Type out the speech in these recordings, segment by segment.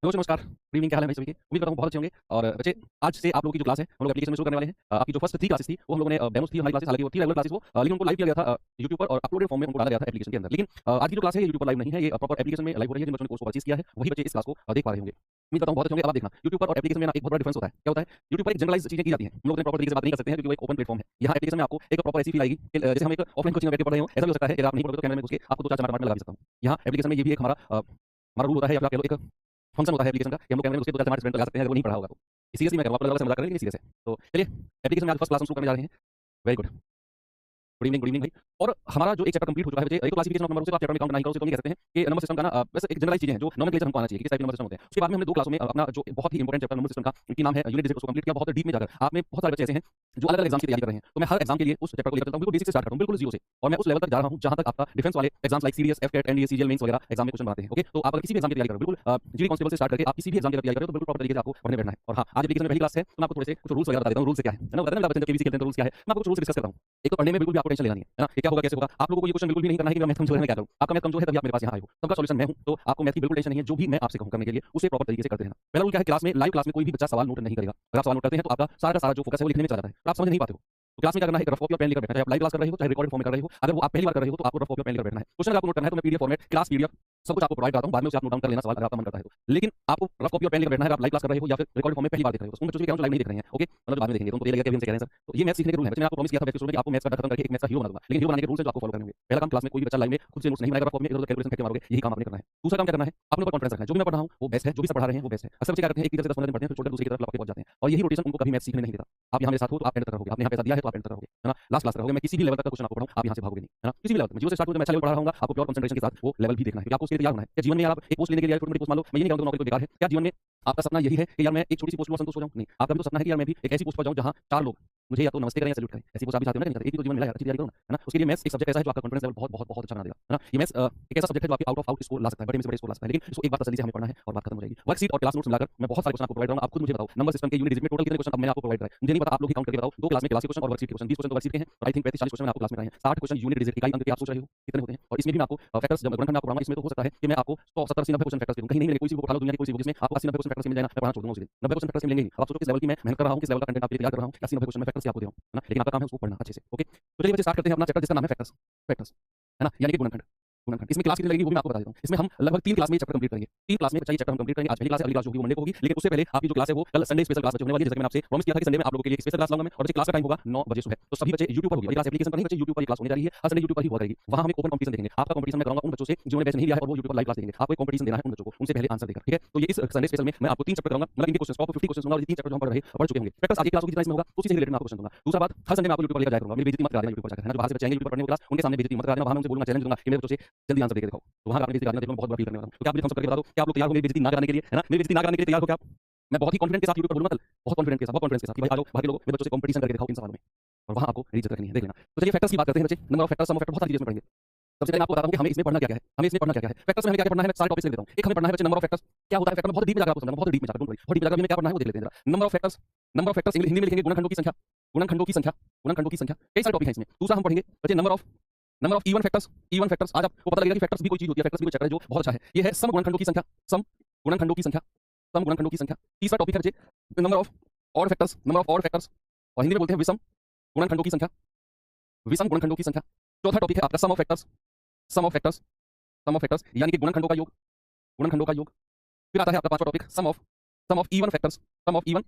Hello नमस्कार, good evening, क्या हाल है भाई सभी के? उम्मीद करता हूँ बहुत अच्छे होंगे। और बच्चे, आज से आप लोगों की जो क्लास है, हम लोग एप्लीकेशन में शुरू करने वाले हैं। आपकी जो फर्स्ट 3 क्लासेस थी, वो हम लोगों ने डेमोस थी हमारी क्लासेस, हालाँकि वो थी रेगुलर क्लासेस वो, लेकिन उनको लाइव किया गया था यूट्यूब पर और अपलोडेड फॉर्म में उनको डाला गया था एप्लीकेशन के अंदर। लेकिन आज की जो क्लास है ये यूट्यूब पर लाइव नहीं है, ये प्रॉपर एप्लीकेशन में लाइव हो रही है। जिन बच्चों ने कोर्स को परचेज़ किया है, वही बच्चे इस क्लास को देख पा रहे होंगे। उम्मीद करता हूँ बहुत अच्छे होंगे। अब आप देखना, यूट्यूब पर और एप्लीकेशन में ना एक बहुत बड़ा डिफरेंस होता है। क्या होता है? यूट्यूब पर एक जनरलाइज़ चीज़ें की जाती हैं। हम लोग उतने प्रॉपर तरीके से बात नहीं कर सकते हैं क्योंकि वो एक ओपन प्लेटफॉर्म है। यहाँ एप्लीकेशन में आपको एक प्रॉपर ऐसी फील आएगी कि जैसे हम एक ऑफलाइन कोचिंग में बैठ के पढ़ रहे हो। ऐसा भी हो सकता है कि अगर आप नहीं पढ़ोगे तो कैमरे में घुस के आपको 2-4 चमाट में लगा भी सकता हूँ। यहाँ एप्लीकेशन में ये भी एक हमारा रूल होता है या फिर आप कह लो एक फंक्शन होता है एप्लीकेशन का कि हम लोग कैमरे में घुस के 2-4 चमाट स्टूडेंट लगा सकते हैं अगर वो नहीं पढ़ा होगा तो। सीरियसली मैं कह रहा हूँ, आप लोग अलग से मज़ाक कर रहे हैं लेकिन सीरियस है। तो चलिए, एप्लीकेशन में आज फर्स्ट क्लास हम शुरू करने जा रहे हैं। Very good. गुड इवनिंग भाई। और हमारा जो एक चैप्टर कंप्लीट हो चुका है बच्चे, एक तो क्लासिफिकेशन ऑफ नंबर, उससे आप चैप्टर में काउंट नहीं करो, उसे तो नहीं कह सकते हैं कि नंबर सिस्टम का ना बस एक जनरलाइज़ चीज़ें हैं जो नोमेनक्लेचर हमको आना चाहिए कि किस टाइप के नंबर सिस्टम होते हैं। उसके बाद में हमने 2 क्लासों में अपना जो बहुत ही इंपोर्टेंट चैप्टर नंबर सिस्टम का, इनकी नाम है यूनिट डिजिट, उसको कंप्लीट किया बहुत डीप में जाकर। आप में बहुत सारे बच्चे ऐसे हैं जो अलग-अलग एग्जाम की तैयारी कर रहे हैं। तो मैं हर एग्जाम के लिए उस चैप्टर को लेकर चलता हूँ, बिल्कुल बेसिक से स्टार्ट करता हूँ, बिल्कुल जीरो से। और मैं उस लेवल तक जा रहा हूँ जहाँ तक आपका डिफेंस वाले exams like CDS, AFCAT, NDA, CGL mains वगैरह एग्जाम में क्वेश्चन बनाते हैं। ओके, तो आप अगर किसी भी एग्जाम की तैयारी कर रहे हो, बिल्कुल जीडी कांस्टेबल से स्टार्ट करके आप किसी भी एग्जाम की तैयारी कर रहे हो तो बिल्कुल प्रॉपर तरीके से आपको पढ़ने बैठना है। और हाँ, आज एप्लीकेशन में पहली क्लास है तो मैं आपको थोड़े से कुछ रूल्स वगैरह बता देता हूँ। रूल्स क्या है ना? बताते हैं ना बच्चे जब केबीसी खेलते हैं तो रूल्स क्या है, मैं आपको कुछ रूल्स डिस्कस करता हूँ। एक तो पढ़ने में बिल्कुल भी आपको टेंशन लेना नहीं है ना? कि क्या होगा कैसे होगा। आप लोगों को ये क्वेश्चन बिल्कुल भी नहीं करना है कि मैं मैथ कमजोर है मैं क्या करूँ। आपका मैथ कमजोर है तभी आप मेरे पास यहाँ आए हो, सबका सॉल्यूशन मैं हूँ। तो आपको मैथ की बिल्कुल टेंशन नहीं है। जो भी मैं आपसे कहूँ करने के लिए उसे प्रॉपर तरीके से करते रहना। पहला रूल क्या है, क्लास में लाइव क्लास में कोई भी बच्चा सवाल नोट नहीं करेगा। अगर आप सवाल नोट करते हैं तो आपका सारा का सारा जो फोकस है वो लिखने में चला जाता है, तो आप समझ नहीं पाते हो। तो क्लास में क्या करना है, एक रफ कॉपी और पेन लेकर बैठना है। चाहे आप लाइव क्लास कर रहे हो चाहे रिकॉर्डेड फॉर्म में कर रहे हो, अगर वो आप पहली बार कर रहे हो तो आपको रफ कॉपी और पेन लेकर बैठना है। क्वेश्चन आपको नोट करना है तो मैं पीडीएफ फॉर्मेट, क्लास पीडीएफ सब कुछ आपको प्रोवाइड करता हूँ, बाद में उसे आप नोट डाउन कर लेना सवाल अगर आपका मन करता है तो। लेकिन आपको रफ कॉपी और पेन लेकर बैठना है। आप लाइव क्लास कर रहे हो या फिर रिकॉर्डेड फॉर्म में पहली बार देख रहे हो, तो उन बच्चों से क्या लाइव नहीं देख रहे हैं। ओके, मतलब बाद में देखेंगे, तुमको ये लगेगा कि हमसे कह रहे हैं सर। तो ये मैथ सीखने के रूल है। बच्चे, मैंने आपको प्रॉमिस किया था बैच के शुरू में कि आपको मैथ्स का खत्म करके एक मैथ्स का हीरो बना दूंगा, लेकिन हीरो बनाने के रूल्स हैं जो आपको फॉलो करने होंगे। पहला काम, क्लास में कोई भी बच्चा लाइव में खुद से नोट्स नहीं बनाएगा, रफ कॉपी में इधर-उधर कैलकुलेशन करके मारोगे, यही काम आपने करना है। दूसरा काम क्या करना है, अपने ऊपर कॉन्फिडेंस रखना है। जो भी मैं पढ़ा हूँ वो बेस्ट है, जो भी सर पढ़ा रहे हैं वो बेस्ट है। अक्सर बच्चे क्या करते हैं, एक टीचर से 10-15 दिन पढ़ते हैं फिर छोड़ कर दूसरी की तरफ लपक के पहुंच जाते हैं, और यही रोटेशन उनको कभी मैथ्स सीखने नहीं देता। आप यहाँ मेरे साथ हो तो आप एंड तक रहोगे, आपने यहाँ पैसा दिया है तो आप एंड तक रहोगे, है ना? लास्ट क्लास रहोगे। मैं किसी भी लेवल तक का क्वेश्चन आपको पढ़ाऊं, आप यहाँ से भागोगे नहीं, है ना? किसी भी लेवल तक, जीरो से स्टार्ट करूँ तो मैं अच्छा लेवल पढ़ा रहा हूँ, आपको प्योर कंसंट्रेशन के साथ वो लेवल भी देखना है क्योंकि आपको उसके लिए तैयार होना है। क्या जीवन में यार आप एक पोस्ट लेने के लिए छोटी-मोटी पोस्ट मान लो, मैं ये नहीं कहूँगा नौकरी तो बेकार है। क्या जीवन में आपका सपना यही है कि यार मैं एक छोटी सी पोस्ट पर संतुष्ट हो जाऊँ? नहीं, आपका भी तो सपना है कि यार मैं भी एक ऐसी पोस्ट पर जाऊँ जहाँ 4 लोग मुझे या तो नमस्ते करें या सैल्यूट करें। ऐसी पोस्ट आप भी चाहते हो ना? नहीं चाहते? एक ही तो जीवन मिला है, अच्छी तैयारी करो ना, है ना? उसके लिए मैथ्स एक सब्जेक्ट ऐसा है जो आपका कॉन्फिडेंस लेवल बहुत बहुत बहुत अच्छा बना देगा, है ना? ये मैथ्स एक ऐसा सब्जेक्ट है जो आपके आउट ऑफ आउट स्कोर ला सकता है, बड़े में से बड़े स्कोर ला सकता है, लेकिन इसको एक बार तसल्ली से हमें पढ़ना है और बात खत्म हो जाएगी। वर्कशीट और क्लास नोट्स मिलाकर मैं बहुत सारे क्वेश्चन आपको प्रोवाइड करूँगा, आप खुद मुझे बताओ नंबर सिस्टम के यूनिट डिजिट में टोटल कितने क्वेश्चन अब मैंने आपको प्रोवाइड कराए? मुझे नहीं पता, आप लोग ही काउंट करके बताओ। 2 क्लास में क्लास के क्वेश्चन और वर्कशीट के क्वेश्चन, 20 क्वेश्चन तो वर्कशीट के हैं और आई थिंक 35-40 क्वेश्चन मैंने आपको क्लास में कराए हैं। 60 क्वेश्चन यूनिट डिजिट इकाई अंक के, आप सोच रहे हो कितने होते हैं? और इसमें भी मैं आपको फैक्टर्स जब गुणनखंड में आपको पढ़ाऊंगा, इसमें तो हो सकता है कि मैं आपको 100, 70, 80, 90 क्वेश्चन फैक्टर्स के दूं, कहीं नहीं मिले। कोई सी बुक उठा लो दुनिया की कोई सी बुक जिसमें आपको 80-90 क्वेश्चन फैक्टर्स मिल जाए ना, मैं पढ़ाना छोड़ दूंगा उसी दिन। 90 क्वेश्चन फैक्टर्स मिलेंगे नहीं। अब आप सोचो किस लेवल की मैं मेहनत कर रहा हूँ, किस लेवल का कंटेंट आपके लिए तैयार कर रहा हूँ, 80-90 क्वेश्चन में फैक्टर्स आपको दे रहा हूँ, है ना? लेकिन आपका काम है उसको पढ़ना अच्छे से। ओके, तो चलिए बच्चे स्टार्ट करते हैं अपना चैप्टर जिसका नाम है फैक्टर्स। फैक्टर्स, है ना? यानी कि गुणनखंड। गुणनखंड इसमें क्लास कितनी लगेगी वो भी मैं आपको बता देता हूँ। इसमें हम लगभग 3 क्लास में ये चैप्टर कंप्लीट करेंगे। 3 क्लास में बच्चा ये चैप्टर हम कंप्लीट करेंगे। आज पहली क्लास है, अगली क्लास जो होगी वो मंडे को होगी, लेकिन उससे पहले आपकी जो क्लास है वो कल संडे स्पेशल क्लास बच्चे होने वाली है। जैसा कि मैंने आपसे प्रॉमिस किया था कि संडे में आप लोगों के लिए स्पेशल क्लास लाऊंगा मैं, और बच्चे क्लास का टाइम होगा 9 बजे सुबह। तो सभी बच्चे यूट्यूब पर होगी, अगली क्लास एप्लीकेशन पर नहीं, बच्चे यूट्यूब पर ये क्लास होने जा रही है। हर संडे यूट्यूब पर ही हुआ करेगी। वहां हम एक ओपन कंपटीशन देखेंगे। आपका कंपटीशन मैं कराऊंगा उन बच्चों से जिन्होंने बैच नहीं लिया है और वो यूट्यूब पर लाइव क्लास देंगे। आपको एक कंपटीशन देना है उन बच्चों को, उनसे पहले आंसर देकर, ठीक है? तो ये इस संडे स्पेशल में मैं आपको 3 चैप्टर कराऊंगा, मतलब इनके क्वेश्चन टॉप 50 क्वेश्चन दूंगा और ये 3 चैप्टर जो हम पढ़ चुके होंगे। फैक्टर्स आज की क्लास होगी जितना इसमें होगा उसी से रिलेटेड मैं आपको क्वेश्चन दूंगा। दूसरा बात, हर संडे मैं आपको यूट्यूब पर लेकर जाया करूंगा। मेरी बेइज्जती मत करा देना यूट्यूब पर जाकर, है ना? जो बाहर से बच्चे आएंगे यूट्यूब पर पढ़ने को क्लास, उनके सामने बेइज्जती मत करा देना। वहां मैं उनसे बोलूंगा, चैलेंज दूंगा कि मेरे बच्चों से जल्दी आंसर देके दिखाओ। तो वहां आपने बेइज्जती करा देना, देखो मैं बहुत बड़ा फील करने वाला हूं। तो क्या आप मुझे थम्स अप करके बता दो कि आप लोग तैयार हो मेरी बेइज्जती ना कराने के लिए, है ना? मेरी बेइज्जती ना कराने के लिए तैयार हो क्या आप? मैं बहुत ही कॉन्फिडेंट के साथ यूट्यूब पर बोलूंगा कल, बहुत कॉन्फिडेंट के साथ, बहुत कॉन्फिडेंस के साथ कि भाई आ जाओ बाकी लोगों, मेरे बच्चों से कंपटीशन करके दिखाओ इन सवालों में, और वहां आपको इज्जत रखनी है, देख लेना। तो चलिए फैक्टर्स की बात करते हैं बच्चे। Number of factors, sum of factor, बहुत सारी चीजें पढ़ेंगे। सबसे पहले मैं आपको बताता हूं कि हमें इसमें पढ़ना क्या क्या है। हमें इसमें पढ़ना क्या क्या है। फैक्टर्स में हमें क्या क्या पढ़ना है, मैं सारे टॉपिक्स लिख देता हूं। एक हमें पढ़ना है बच्चे नंबर ऑफ फैक्टर्स। क्या होता है फैक्टर में, बहुत डीप में जाकर आपको समझाऊंगा, बहुत डीप में जाकर, डोंट वरी, बहुत डीप में जाकर हमें क्या पढ़ना है वो देख लेते हैं जरा। Number of factors, number of factors Hindi में लिखेंगे गुणनखंडों की संख्या, गुणनखंडों की संख्या, गुणनखंडों की संख्या। कई सारे टॉपिक हैं इसमें। दूसरा हम पढ़ेंगे बच्चे number of even factors, even factors. आज आपको पता लगेगा कि फैक्टर्स भी कोई चीज होती है, फैक्टर्स भी कोई चैप्टर है जो बहुत अच्छा है। ये है सम गुणनखंडों की संख्या, सम गुणनखंडों की संख्या, सम गुणनखंडों की संख्या। तीसरा टॉपिक है बच्चे number of odd factors, number of odd factors, और हिंदी में बोलते हैं विषम गुणनखंडों की संख्या, विषम गुणनखंडों की संख्या। चौथा टॉपिक है आपका sum of factors, sum of factors, sum of factors यानी कि गुणनखंडों का योग, गुणनखंडों का योग। फिर आता है आपका पांचवा topic sum of even factors, sum of even,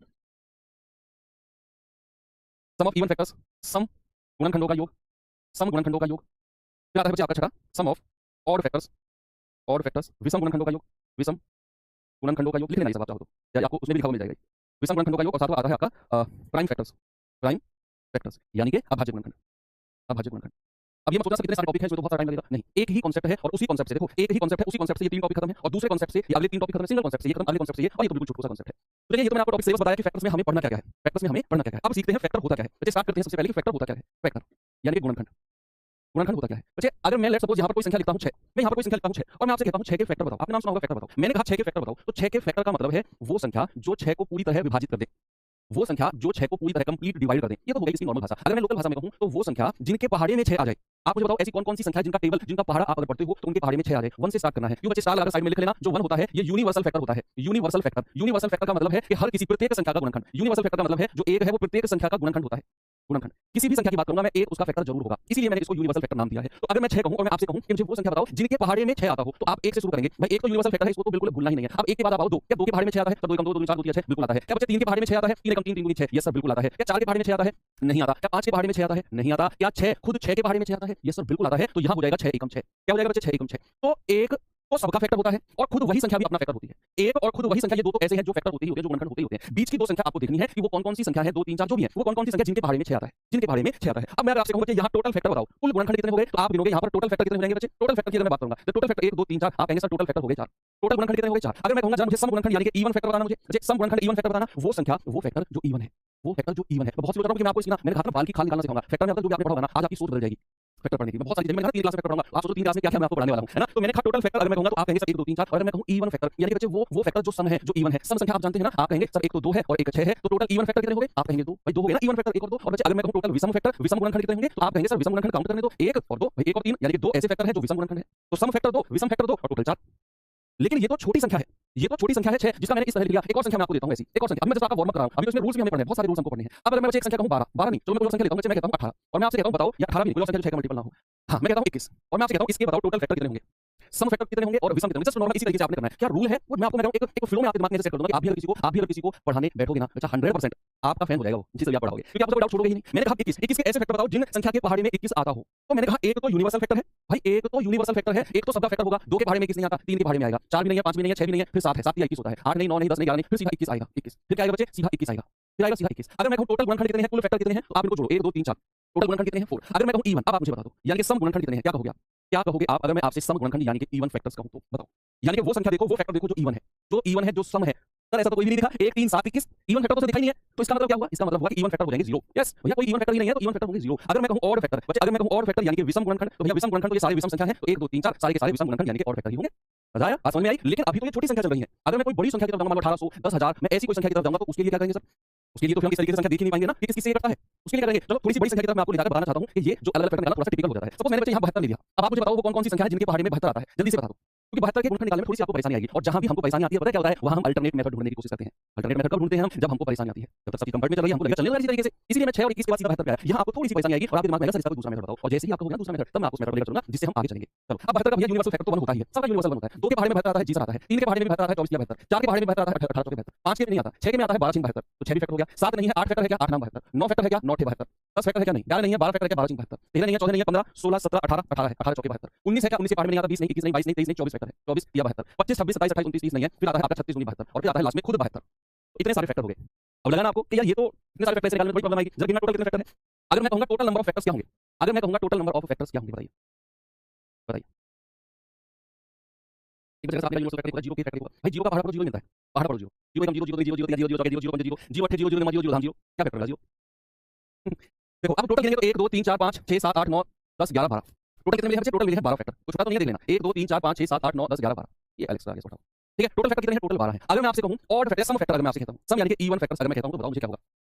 sum of even factors, sum गुणनखंडों का योग, सम गुणनखंडों का योग। फिर आता है बच्चे आपका छठा sum of odd factors, odd factors, विषम गुणनखंडों का योग, विषम गुणनखंडों का योग। लिख लेना ये सब आप चाहो तो, या आपको उसमें भी लिखा हुआ मिल जाएगा। विषम गुणनखंडों का योग। और सातवां आता है आपका प्राइम फैक्टर्स, प्राइम फैक्टर्स यानी कि अभाज्य गुणनखंड, अभाज्य गुणनखंड। अब ये मत सोचना कितने सारे टॉपिक हैं इसमें तो बहुत सारा टाइम लगेगा, नहीं, एक ही कांसेप्ट है और उसी कांसेप्ट से देखो, एक ही कांसेप्ट है, उसी कांसेप्ट से ये 3 टॉपिक खत्म है और दूसरे कांसेप्ट से ये अगले 3 टॉपिक खत्म है, सिंगल कांसेप्ट से ये खत्म, अगले कांसेप्ट से ये, और ये तो बिल्कुल छोटा सा कांसेप्ट है। तो ये तो मैंने आपको टॉपिक से बताया कि फैक्टर्स में हमें पढ़ना क्या क्या है, फैक्टर्स में हमें पढ़ना क्या क्या है। अब सीखते हैं फैक्टर होता क्या है। बच्चे स्टार्ट करते हैं सबसे पहले कि फैक्टर होता क्या है। फैक्टर यानी कि गुणनखंड, गुणनखंड होता क्या है बच्चे। अगर मैं लेट्स सपोज यहाँ पर कोई संख्या लिखता हूँ 6, मैं यहाँ पर कोई संख्या लिखता हूँ 6 और मैं आपसे कहता हूँ 6 के फैक्टर बताओ, आपने नाम सुना होगा फैक्टर बताओ। मैंने कहा 6 के फैक्टर बताओ, तो 6 के फैक्टर का मतलब है वो संख्या जो 6 को पूरी तरह विभाजित कर दे, वो संख्या जो 6 को पूरी तरह कंप्लीट डिवाइड कर दे। ये तो हो गई किसी नॉर्मल भाषा। अगर मैं लोकल भाषा में कहूं तो वो संख्या जिनके पहाड़े में 6 आ जाए। आप मुझे बताओ ऐसी कौन-कौन सी संख्या जिनका टेबल जिनका पहाड़ा आप अगर पढ़ते हो तो उनके पहाड़े में 6 आ जाए। 1 से स्टार्ट करना है। क्यों बच्चे स्टार लगाकर साइड में लिख लेना। जो 1 होता है ये यूनिवर्सल फैक्टर होता है। Universal factor. यूनिवर्सल फैक्टर का मतलब है कि हर किसी प्रत्येक संख्या का गुणनखंड। यूनिवर्सल फैक्टर का मतलब है जो 1 है वो प्रत्येक संख्या का गुणनखंड होता है। गुणनखंड किसी भी संख्या की बात करूंगा मैं 1 उसका फैक्टर जरूर होगा। इसीलिए मैंने इसको यूनिवर्सल फैक्टर नाम दिया है। तो अगर मैं 6 कहूं और मैं आपसे कहूं कि मुझे वो संख्या बताओ जिनके पहाड़े में 6 आता हो तो आप 1 से शुरू करेंगे। भाई 1 तो यूनिवर्सल फैक्टर है इसको तो बिल्कुल भूलना ही नहीं है। अब 1 के बाद आप आओ 2। क्या 2 के पहाड़े में 6 आता है? तब 2 कम 2 2 4 2 3 6 बिल्कुल आता है। क्या बच्चे 3 के पहाड़े में 6 आता है? 3 कम 3 3 2 6 यस सर बिल्कुल आता है। क्या 4 के पहाड़े में 6 आता है? नहीं आता। क्या 5 के पहाड़े में 6 आता है? नहीं आता। क्या 6 खुद 6 के पहाड़े में 6 आता है? यस सर बिल्कुल आता है। तो यहां हो जाएगा 6 एकम 6। क्या हो जाएगा बच्चे 6 एकम 6। तो 1 तो सबका फैक्टर होता है और खुद वही संख्या भी अपना फैक्टर होती है। 1 और खुद वही संख्या ये दो तो ऐसे हैं जो फैक्टर होते ही होते हैं, जो गुणनखंड होते ही होते हैं। बीच की दो संख्या आपको देखनी है कि वो कौन-कौन सी संख्या है 2 3 4 जो भी है वो कौन-कौन सी संख्या जिनके पहाड़े में 6 आता है। जिनके पहाड़े में 6 आता है। अब मैं अगर आपसे कहूं कि यहां टोटल फैक्टर बताओ कुल गुणनखंड कितने हो गए तो आप गिनोगे यहां पर टोटल फैक्टर कितने हो जाएंगे बच्चे। टोटल फैक्टर की अगर मैं बात करूंगा तो टोटल फैक्टर 1 2 3 4 आप कहेंगे सर टोटल फैक्टर हो गए 4। टोटल गुणनखंड कितने हो गए 4। अगर मैं कहूंगा जान मुझे सम गुणनखंड यानी कि इवन फैक्टर बताना मुझे सम गुणनखंड इवन फैक्टर बताना वो संख्या वो फैक्टर जो इवन है। वो फैक्टर जो इवन है। बहुत सी लोग कि मैं आपको इसकी ना मेरे हाथ में बाल की खाल निकालना सिखाऊंगा। फैक्टर में अगर जो भी आपने पढ़ा होगा ना आज आपकी सोच बदल जाएगी। फैक्टर पढ़ने की मैं बहुत सारी चीजें मैं 3 क्लास में फैक्टर पढ़ाऊंगा। आप सोचो 3 क्लास में क्या-क्या मैं आपको पढ़ाने वाला हूं, है ना। तो मैंने कहा टोटल फैक्टर अगर मैं कहूंगा तो आप कहेंगे सर 1 2 3 4 और अगर मैं कहूं इवन फैक्टर यानी कि बच्चे वो फैक्टर जो सम है जो इवन है। सम संख्या आप जानते हैं ना आप कहेंगे सर 1 तो 2 है और 1 6 है तो टोटल इवन फैक्टर कितने हो गए आप कहेंगे 2। भाई 2 हो गए ना इवन फैक्टर 1 और 2 और बच्चे अगर मैं कहूं टोटल विषम फैक्टर विषम गुणनखंड कितने होंगे तो आप कहेंगे सर विषम गुणनखंड काउंट करने दो 1 और 2 भाई 1 और 3 यानी कि 2 ऐसे फैक्टर हैं जो विषम गुणनखंड है। तो सम फैक्टर 2 विषम फैक्टर 2 और टोटल 4। लेकिन ये तो छोटी संख्या है। ये तो छोटी संख्या है 6 जिसका मैंने इस तरह लिया। एक और संख्या मैं आपको देता हूं ऐसी एक और संख्या। अब मैं जस्ट आपका वार्म अप कर रहा हूं। अभी उसमें रूल्स भी हमें पढ़ने हैं बहुत सारे रूल्स हमको पढ़ने हैं। अब अगर मैं बच्चे एक संख्या कहूं 12 12 नहीं तो मैं कोई और संख्या लेता हूं बच्चे मैं कहता हूं 18 और मैं आपसे कहता हूं बताओ या 18 भी कोई और संख्या जो 6 का मल्टीपल ना हो। हां मैं कहता हूं 21 और मैं आपसे कहता हूं इसके बताओ टोटल फैक्टर कितने होंगे सम फैक्टर कितने होंगे और विषम कितने होंगे। जस्ट नॉर्मल इसी तरीके से आपने करना है। क्या रूल है वो मैं आपको एक फ्लो में आपके दिमाग में सेट कर दूंगा कि आप भी अगर किसी को पढ़ाने बैठोगे ना बच्चा 100% आपका फैन हो जाएगा वो जिसे भी आप पढ़ाओगे क्योंकि आप तो डाउट छोड़ोगे ही नहीं। मैंने कहा 21 के ऐसे फैक्टर बताओ जिन संख्या के पहाड़े में 21 आता हो। तो मैंने कहा एक तो यूनिवर्सल फैक्टर है भाई एक तो यूनिवर्सल फैक्टर है एक तो सबका फैक्टर होगा। 2 के पहाड़े में 21 नहीं आता 3 के पहाड़े में आएगा 4 भी नहीं है 5 भी नहीं है 6 भी नहीं है फिर 7 है 7 या 21 होता है 8 नहीं 9 नहीं 10 नहीं 11 नहीं फिर सीधा 21 आएगा 21 फिर क्या आएगा बच्चे सीधा 21 आएगा फिर आएगा सीधा 21। अगर मैं कहूं टोटल गुणनखंड कितने हैं कुल फैक्टर कितने हैं तो आप इनको जोड़ो 1 2 3 4 टोटल गुणनखंड कितने हैं 4। अगर मैं कहूं इवन अब आप मुझे बता दो यानी कि सम गुणनखंड कितने हैं क्या कहोगे आप क्या कहोगे आप अगर मैं आपसे सम गुणनखंड यानी कि इवन फैक्टर्स कहूं तो बताओ। यानी कि वो संख्या देखो वो फैक्टर देखो जो इवन है जो सम है। सर ऐसा तो कोई भी नहीं दिखा 1 3 7 21 इवन फैक्टर तो दिखाई नहीं है तो इसका मतलब क्या हुआ इसका मतलब हुआ कि इवन फैक्टर हो जाएंगे 0। यस भैया कोई इवन फैक्टर ही नहीं है तो इवन फैक्टर होंगे 0। अगर मैं कहूं ऑड फैक्टर बच्चे अगर मैं कहूं ऑड फैक्टर यानी कि विषम गुणनखंड तो भैया विषम गुणनखंड तो ये सारे विषम संख्या है तो 1 2 3 4 सारे के सारे विषम गुणनखंड यानी कि ऑड फैक्टर ही होंगे। मजा आया बात समझ में आई। लेकिन अभी तो ये छोटी संख्या चल रही है। अगर मैं कोई बड़ी संख्या की तरफ जाऊंगा 1800 10000 मैं ऐसी कोई संख्या की तरफ जाऊंगा तो उसके लिए क्या करेंगे सर उसके लिए तो फिर हम इस तरीके से संख्या देख ही नहीं पाएंगे ना कि किस किससे करता है। उसके लिए क्या करेंगे चलो थोड़ी सी बड़ी संख्या की तरफ मैं आपको लेकर बताना चाहता हूं कि ये जो अलग-अलग फैक्टर निकाला थोड़ा सा टिपिकल हो जाता है। सपोज मैंने बच्चे यहां 72 ले लिया। अब आप मुझे बताओ वो कौन-कौन सी संख्या है जिनके पहाड़े में 72 आता है जल्दी से बता दो क्योंकि 72 के गुणनखंड निकालने में थोड़ी सी आपको परेशानी आएगी और जहां भी हमको परेशानी आती है पता है क्या होता है वहां हम अल्टरनेट मेथड ढूंढने की कोशिश करते हैं। अल्टरनेट मेथड कब ढूंढते हैं हम जब हमको परेशानी आती है जब तक सबकी कंफर्ट में चल रही है हमको लगेगा चलने वाला इसी तरीके से। इसलिए मैं 6 और 21 के बाद सीधा 72 पे आया। यहां आपको थोड़ी सी परेशानी आएगी और आपके दिमाग में आएगा सर इसका कोई दूसरा मेथड बताओ और जैसे ही आपका होगा ना दूसरा मेथड तब मैं आपको उस मेथड को लेकर चलूंगा जिससे हम आगे चलेंगे। चलो अब 72 का भैया यूनिवर्सल फैक्टर तो 1 होता ही है सबका यूनिवर्सल 1 होता है। 2 के पहाड़े में 72 आता है जी सर आता है 3 के पहाड़े में 72 आता है 24 72 4 के पहाड़े में 72 आता है 18 72 5 के नहीं आता 6 के में आता है 12 72 तो 6 भी फैक्टर हो गया 7 नहीं है 8 फैक्टर है क्या 8 9 72 9 फैक्टर है क्या 9 72 10 फैक्टर है क्या नहीं 11 नहीं है 12 फैक्टर है क्या 12 72 13 नहीं है 14 नहीं है 15 16 17 18 18 है 18 चौके 72 19 है क्या 19 के पहाड़े में नहीं आता 20 नहीं 21 नहीं 22 नहीं 23 नहीं 24 फैक्टर है 24 या 72 25 26 27 28 29 30 नहीं है फिर आता है आपका 36 19 72 और फिर आता है लास्ट में खुद 72। इतने सारे फैक्टर हो गए। अब लगा ना आपको कि यार ये तो इतने सारे फैक्टर निकालने में बड़ी प्रॉब्लम आएगी। जरा गिनना टोटल कितने फैक्टर हैं। अगर मैं कहूंगा टोटल नंबर ऑफ फैक्टर्स क्या होंगे अगर मैं कहूंगा टोटल नंबर ऑफ फैक्टर्स क्या होंगे बताइए बताइए। एक जगह से आपने यूनिवर्सल फैक्टर जीरो के फैक्टर भाई जीरो का पहाड़ पर जीरो मिलता है पहाड़ पर जीरो जीरो एकदम zero zero zero zero zero zero zero zero zero zero 8 zero zero zero zero zero क्या फैक्टर है जीरो। देखो अब टोटल गिनेंगे तो 1 2 3 4 5 6 7 8 9 10 11 12 टोटल कितने मिले हैं टोटल मिले हैं 12 फैक्टर कुछ पता तो नहीं है देख लेना 1 2 3 4 5 6 7 8 9 10 11 12 ये एलेक्स का आगे उठाओ ठीक है। टोटल फैक्टर कितने हैं टोटल 12 है। अगर मैं आपसे कहूं ऑड फैक्टर सम फैक्टर अगर मैं आपसे कहता हूं सम यानी कि इवन फैक्टर्स अगर मैं कहता हूं तो बताओ मुझे क्या होगा।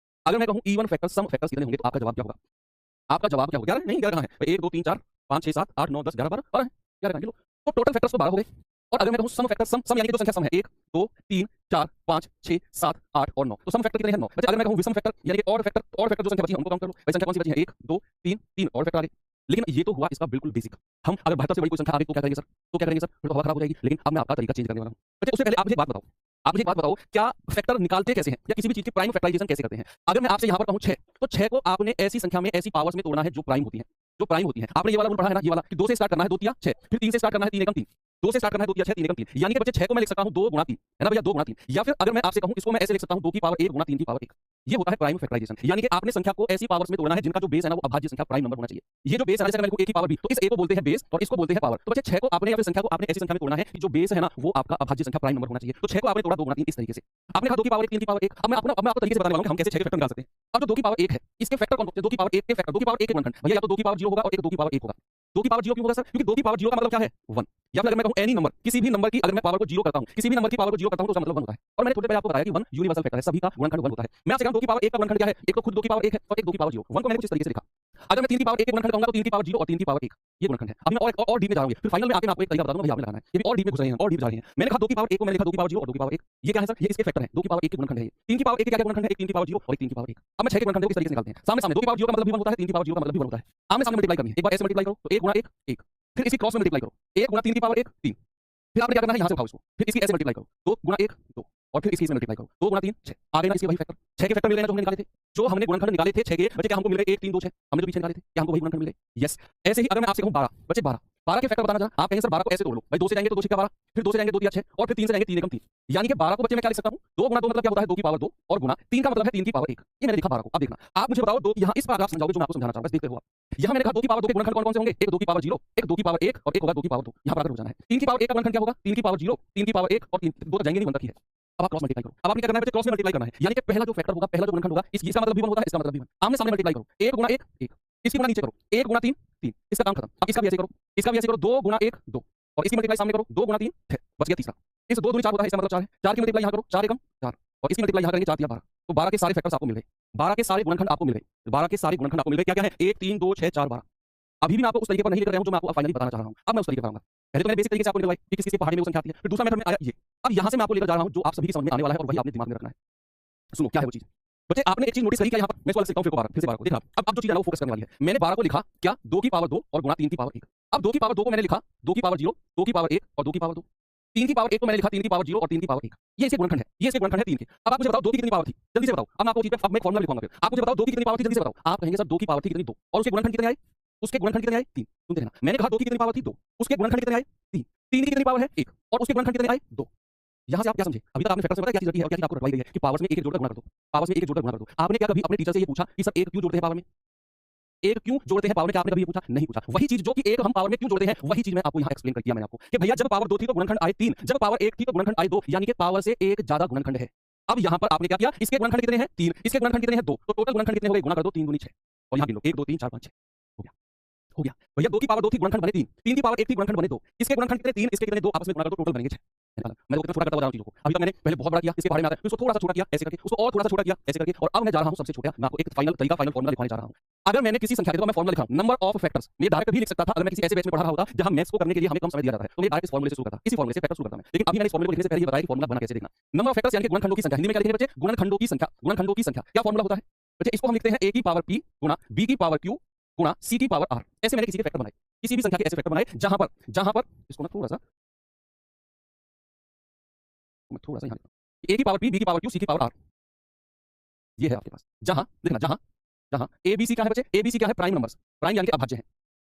अगर मैं कहूं इवन फैक्टर सम फैक्टर्स कितने होंगे तो आपका जवाब क्या होगा आपका जवाब क्या होगा 11 नहीं 11 कहां है 1 2 3 4 5 6 7 8 9 10 11 12 11 लो तो टोटल फैक्टर्स तो 12 हो गए। और अगर मैं कहूं सम फैक्टर सम यानी कि जो संख्या सम है 1 2 3 4 5 6 7 8 और 9 तो सम फैक्टर कितने हैं 9। अगर मैं कहूं विषम फैक्टर यानी कि ऑड फैक्टर जो संख्या बची हमको काउंट करो भाई संख्या कौन सी बची है 1 2 3 3 और फैक्टर आ गए। लेकिन ये तो हुआ इसका बिल्कुल बेसिक। हम अगर 72 से बड़ी कोई संख्या आ गई तो क्या करेंगे सर फिर तो हवा खराब हो जाएगी। लेकिन अब मैं आपका तरीका चेंज करने वाला हूं। बच्चे उससे पहले आप मुझे एक बात बताओ क्या फैक्टर निकालते कैसे हैं या किसी भी चीज की प्राइम फैक्टराइजेशन कैसे करते हैं। अगर मैं आपसे यहां पर कहूं 6 तो 6 को आपने ऐसी संख्या में ऐसी पावर्स में तोड़ना है जो प्राइम होती हैं आपने ये वाला रूल पढ़ा है ना ये वाला कि 2 से स्टार्ट करना है 2 तिया 6 फिर 3 से स्टार्ट करना है 3 एकम 3 2 से स्टार्ट करना है 2 तिया 6 3 एकम 3 यानी कि बच्चे 6 को मैं लिख सकता हूं 2 गुणा 3 है ना भैया 2 गुणा 3 या फिर अगर मैं आपसे कहूं इसको मैं ऐसे लिख सकता हूं 2 की पावर 1 गुणा 3 की पावर 1 ये होता है प्राइम फैक्टराइजेशन। यानी कि आपने संख्या को ऐसी पावर्स में तोड़ना है जिनका जो बेस है ना वो अभाज्य संख्या प्राइम नंबर होना चाहिए। ये जो बेस है जैसे मैं लिखूं a की पावर b तो इस a को बोलते हैं बेस और इसको बोलते हैं पावर। तो बच्चे 6 को आपने या फिर संख्या को आपने ऐसी संख्या में तोड़ना है कि जो बेस है ना वो आपका अभाज्य संख्या प्राइम नंबर होना चाहिए। तो 6 को आपने तोड़ा 2 गुणा 3 इस तरीके से आपने कहा 2 की पावर 1 3 की पावर 1। अब मैं आपको तरीके से बताने वाला हूं कि हम कैसे 6 के फैक्टर निकाल सकते हैं। अब जो 2 की पावर 1 है इसके फैक्टर कौन होते हैं 2 की पावर 1 के फैक्टर 2 की पावर 1 के गुणनखंड भैया या तो 2 की पावर 0 होगा और एक 2 की पावर 1 होगा 2 की पावर 0 क्यों होगा सर? क्योंकि 2 की पावर 0 का मतलब क्या है? 1। या फिर अगर मैं कहूं एनी नंबर, किसी भी नंबर की अगर मैं पावर को 0 करता हूं, किसी भी नंबर की पावर को 0 करता हूं तो उसका मतलब 1 होता है। और मैंने थोड़ी देर पहले आपको बताया कि 1 यूनिवर्सल फैक्टर है, सभी का गुणनखंड 1 होता है। मैं आपसे कहूं 2 की पावर 1 का गुणनखंड क्या है? एक तो खुद 2 की पावर 1 है और एक 2 की पावर 0। 1 को मैंने कुछ इस तरीके से लिखा। अगर मैं 3 की पावर 1 के गुणनखंड कहूंगा तो 3 की पावर 0 और 3 की पावर 1 ये गुणनखंड है। अभी मैं और डीप में जा रहा हूं, फिर फाइनल में आके मैं आपको एक तरीका बता दूंगा भैया आपने लगाना है। ये भी और डीप में घुस रहे हैं और डीप जा रहे हैं। मैंने कहा 2 की पावर 1 को मैंने लिखा 2 की पावर 0 और 2 की पावर 1 ये क्या है सर? ये इसके फैक्टर है। 2 की पावर 1 के गुणनखंड है ये। 3 की पावर 1 के क्या गुणनखंड है? एक 3 की पावर 0 और एक 3 की पावर 1। अब मैं 6 के गुणनखंड को किस तरीके से निकालते हैं? सामने सामने 2 की पावर 0 का मतलब भी 1 होता है, 3 की पावर 0 का मतलब भी 1 होता है। आमने सामने मल्टीप्लाई करनी है। एक बार ऐसे मल्टीप्लाई करो तो 1 गुणा 1 1। फिर इसकी क्रॉस में मल्टीप्लाई करो 1 गुणा 3 की पावर 1 3। फिर आपने क्या करना है? यहां से उठाओ इसको, फिर इसकी ऐसे मल्टीप्लाई करो 2 गुणा 1 2 और फिर इसकी इसमें मल्टीप्लाई करो 2 गुणा 3 6। आ गए ना इसके वही फैक्टर। 6 के फैक्टर मिल गए ना जो हमने निकाले थे। जो हमने गुणनखंड निकाले थे 6 के बच्चे क्या हमको मिल गए 1 3 2 6 हमने जो पीछे निकाले थे क्या हमको वही गुणनखंड मिल गए? यस। ऐसे ही अगर मैं आपसे कहूं 12 बच्चे 12 के फैक्टर बताना जरा। आप कहेंगे सर 12 को ऐसे तोड़ लो भाई 2 से जाएंगे तो 2 6 12, फिर 2 से जाएंगे 2 3 6 और फिर 3 से जाएंगे 3 एकम 3। यानी कि 12 को बच्चे मैं क्या लिख सकता हूं? 2 गुणा 2 मतलब क्या होता है? 2 की पावर 2 और गुणा 3 का मतलब है 3 की पावर 1। ये मैंने लिखा 12 को। अब देखना आप मुझे बताओ 2 यहां इस पैराग्राफ समझाओगे जो मैं आपको समझाना चाहूंगा, बस देखते हो आप। यहां मैंने कहा 2 की पावर 2 के गुणनखंड कौन-कौन से होंगे? एक 2 की पावर 0, एक 2 की पावर 1 और एक होगा 2 की पावर 2। यहां पर आकर रुक जाना है। 3 की पावर 1 का गुणनखंड क्या होगा? 3 की पावर 0, 3 की पावर 1 और 3 2 तक जाएंगे नहीं 1 तक ही है। अब आप क्रॉस मल्टीप्लाई करो। अब आपने क्या करना है बच्चे? क्रॉस में मल्टीप्लाई करना है। यानी कि पहला जो फैक्टर होगा, पहला जो गुणनखंड होगा इसका मतलब भी 1 होता है, इसका मतलब भी 1। आमने सामने मल्टीप्लाई करो 1 गुणा 1 1। इसकी गुणा नीचे करो 1 गुणा 3 3। इसका काम खत्म। अब इसका भी ऐसे करो, इसका भी ऐसे करो 2 गुणा 1 2 और इसकी मल्टीप्लाई सामने करो 2 गुणा 3 6 बच गया तीसरा। इस 2 दूनी 4 होता है, इसका मतलब 4 है। 4 की मल्टीप्लाई यहां करो 4 एकम 4 और इसकी मल्टीप्लाई यहां करेंगे 4 3 12। तो 12 के सारे फैक्टर्स आपको मिल गए। 12 के सारे गुणनखंड आपको मिल गए। 12 के सारे गुणनखंड आपको मिल गए। क्या क्या है? 1 3 2 6 4 12। अभी भी मैं आपको उस तरीके पर नहीं लेकर रहा हूं जो मैं आपको फाइनली बताना चाह रहा हूं। अब मैं उस तरीके पर आऊंगा। पहले तो मैंने बेसिक तरीके से आपको निकलवाई कि किस-किस की पहाड़ी में वो संख्या आती है। फिर दूसरा मेथड में आया ये। अब यहां से मैं आपको लेकर जा रहा हूं जो आप सभी की समझ में आने वाला है और वही आपने दिमाग में रखना है। सुनो क्या है वो चीज? बच्चे आपने एक चीज नोटिस करी क्या? यहां पर मैं सवाल लिखता हूं फिर से 12 को देखना। अब जो चीज है ना वो फोकस करने वाली है। मैंने 12 को लिखा क्या? 2 की पावर 2 और गुणा 3 की पावर 1। अब 2 की पावर 2 को मैंने लिखा 2 की पावर 0, 2 की पावर 1 और 2 की पावर 2। 3 की पावर 1 को मैंने लिखा 3 की पावर 0 और 3 की पावर 1। ये इसके गुणनखंड है। ये इसके गुणनखंड है 3 के। अब आप मुझे बताओ 2 की कितनी पावर थी? जल्दी से बताओ। अब मैं आपको चीज पे अब मैं फार्मूला लिखवाऊंगा फिर। आप मुझे बताओ 2 की कितनी पावर थी? जल्दी से बताओ। आप कहेंगे सर 2 की पावर थी कितनी? 2 और उसके गुणनखंड कितने आए? उसके गुणनखंड कितने आए? 3। सुनते रहना। मैंने कहा 2 की कितनी पावर थी? 2। उसके गुणनखंड कितने आए? 3। 3 की कितनी पावर है? 1 और उसके गुणनखंड कितने आए? 2। यहां से आप क्या समझे? अभी तक आपने फैक्टर से पता है क्या चीज रखी है और क्या चीज आपको रटवाई गई है कि पावर्स में एक एक जोड़कर गुणा कर दो। पावर्स में एक एक जोड़कर गुणा कर दो। आपने क्या कभी अपने टीचर से ये पूछा कि सर एक क्यों जोड़ते हैं पावर में? एक क्यों जोड़ते हैं पावर में? क्या आपने कभी ये पूछा? नहीं पूछा। वही चीज जो कि एक हम पावर में क्यों जोड़ते हैं वही चीज मैं आपको यहां एक्सप्लेन कर दिया मैंने आपको कि भैया जब पावर 2 थी तो गुणनखंड आए 3, जब पावर 1 थी तो गुणनखंड आए 2, यानी कि पावर से एक ज्यादा गुणनखंड है। अब यहां पर आपने क्या किया? इसके गुणनखंड कितने हैं? 3, इसके गुणनखंड कितने हैं? 2, तो टोटल गुणनखंड कितने हो गए? गुणा कर दो 3 दूनी 6 और यहां गिन लो 1 2 3 4 5 6 हो गया। हो गया भैया 2 की पावर 2 थी गुणनखंड बने 3, 3 की पावर 1 थी गुणनखंड बने 2, इसके गुणनखंड कितने 3, इसके कितने 2, आपस में गुणा कर दो टोटल बनेंगे 6। मैं तो कितना छोटा करता जा रहा हूं चीजों को। अभी तक मैंने पहले बहुत बड़ा किया, इसके बारे में आता है, फिर उसको थोड़ा सा छोटा किया ऐसे करके, उसको और थोड़ा सा छोटा किया ऐसे करके और अब मैं जा रहा हूं सबसे छोटा। मैं आपको एक फाइनल तरीका फाइनल फार्मूला लिखवाने जा रहा हूं। अगर मैंने किसी संख्या के तो मैं फार्मूला लिखा नंबर ऑफ फैक्टर्स, मैं डायरेक्ट भी लिख सकता था अगर मैं किसी ऐसे बैच में पढ़ा रहा होता जहां मैथ्स को करने के लिए हमें कम समय दिया जाता है तो मैं डायरेक्ट इस फार्मूले से शुरू करता, इसी फार्मूले से फैक्टर शुरू करता मैं। लेकिन अभी मैंने इस फार्मूले को लिखने से पहले ये बताया कि फार्मूला बना कैसे देखना। नंबर ऑफ फैक्टर्स यानी कि गुणनखंडों की संख्या। हिंदी में क्या लिखेंगे बच्चे? गुणनखंडों की संख्या। गुणनखंडों की संख्या क्या फार्मूला होता है बच्चे? इसको हम लिखते हैं a की पावर p गुणा b की पावर q गुणा c की पावर r। ऐसे मैंने किसी के फैक्टर बनाए, किसी भी संख्या के ऐसे फैक्टर बनाए जहां पर इसको ना थोड़ा सा यहां a की पावर p b की पावर q c की पावर r ये है आपके पास। जहां देखना जहां a b c क्या है बच्चे? a b c क्या है? Prime numbers. प्राइम यानी कि अभाज्य है।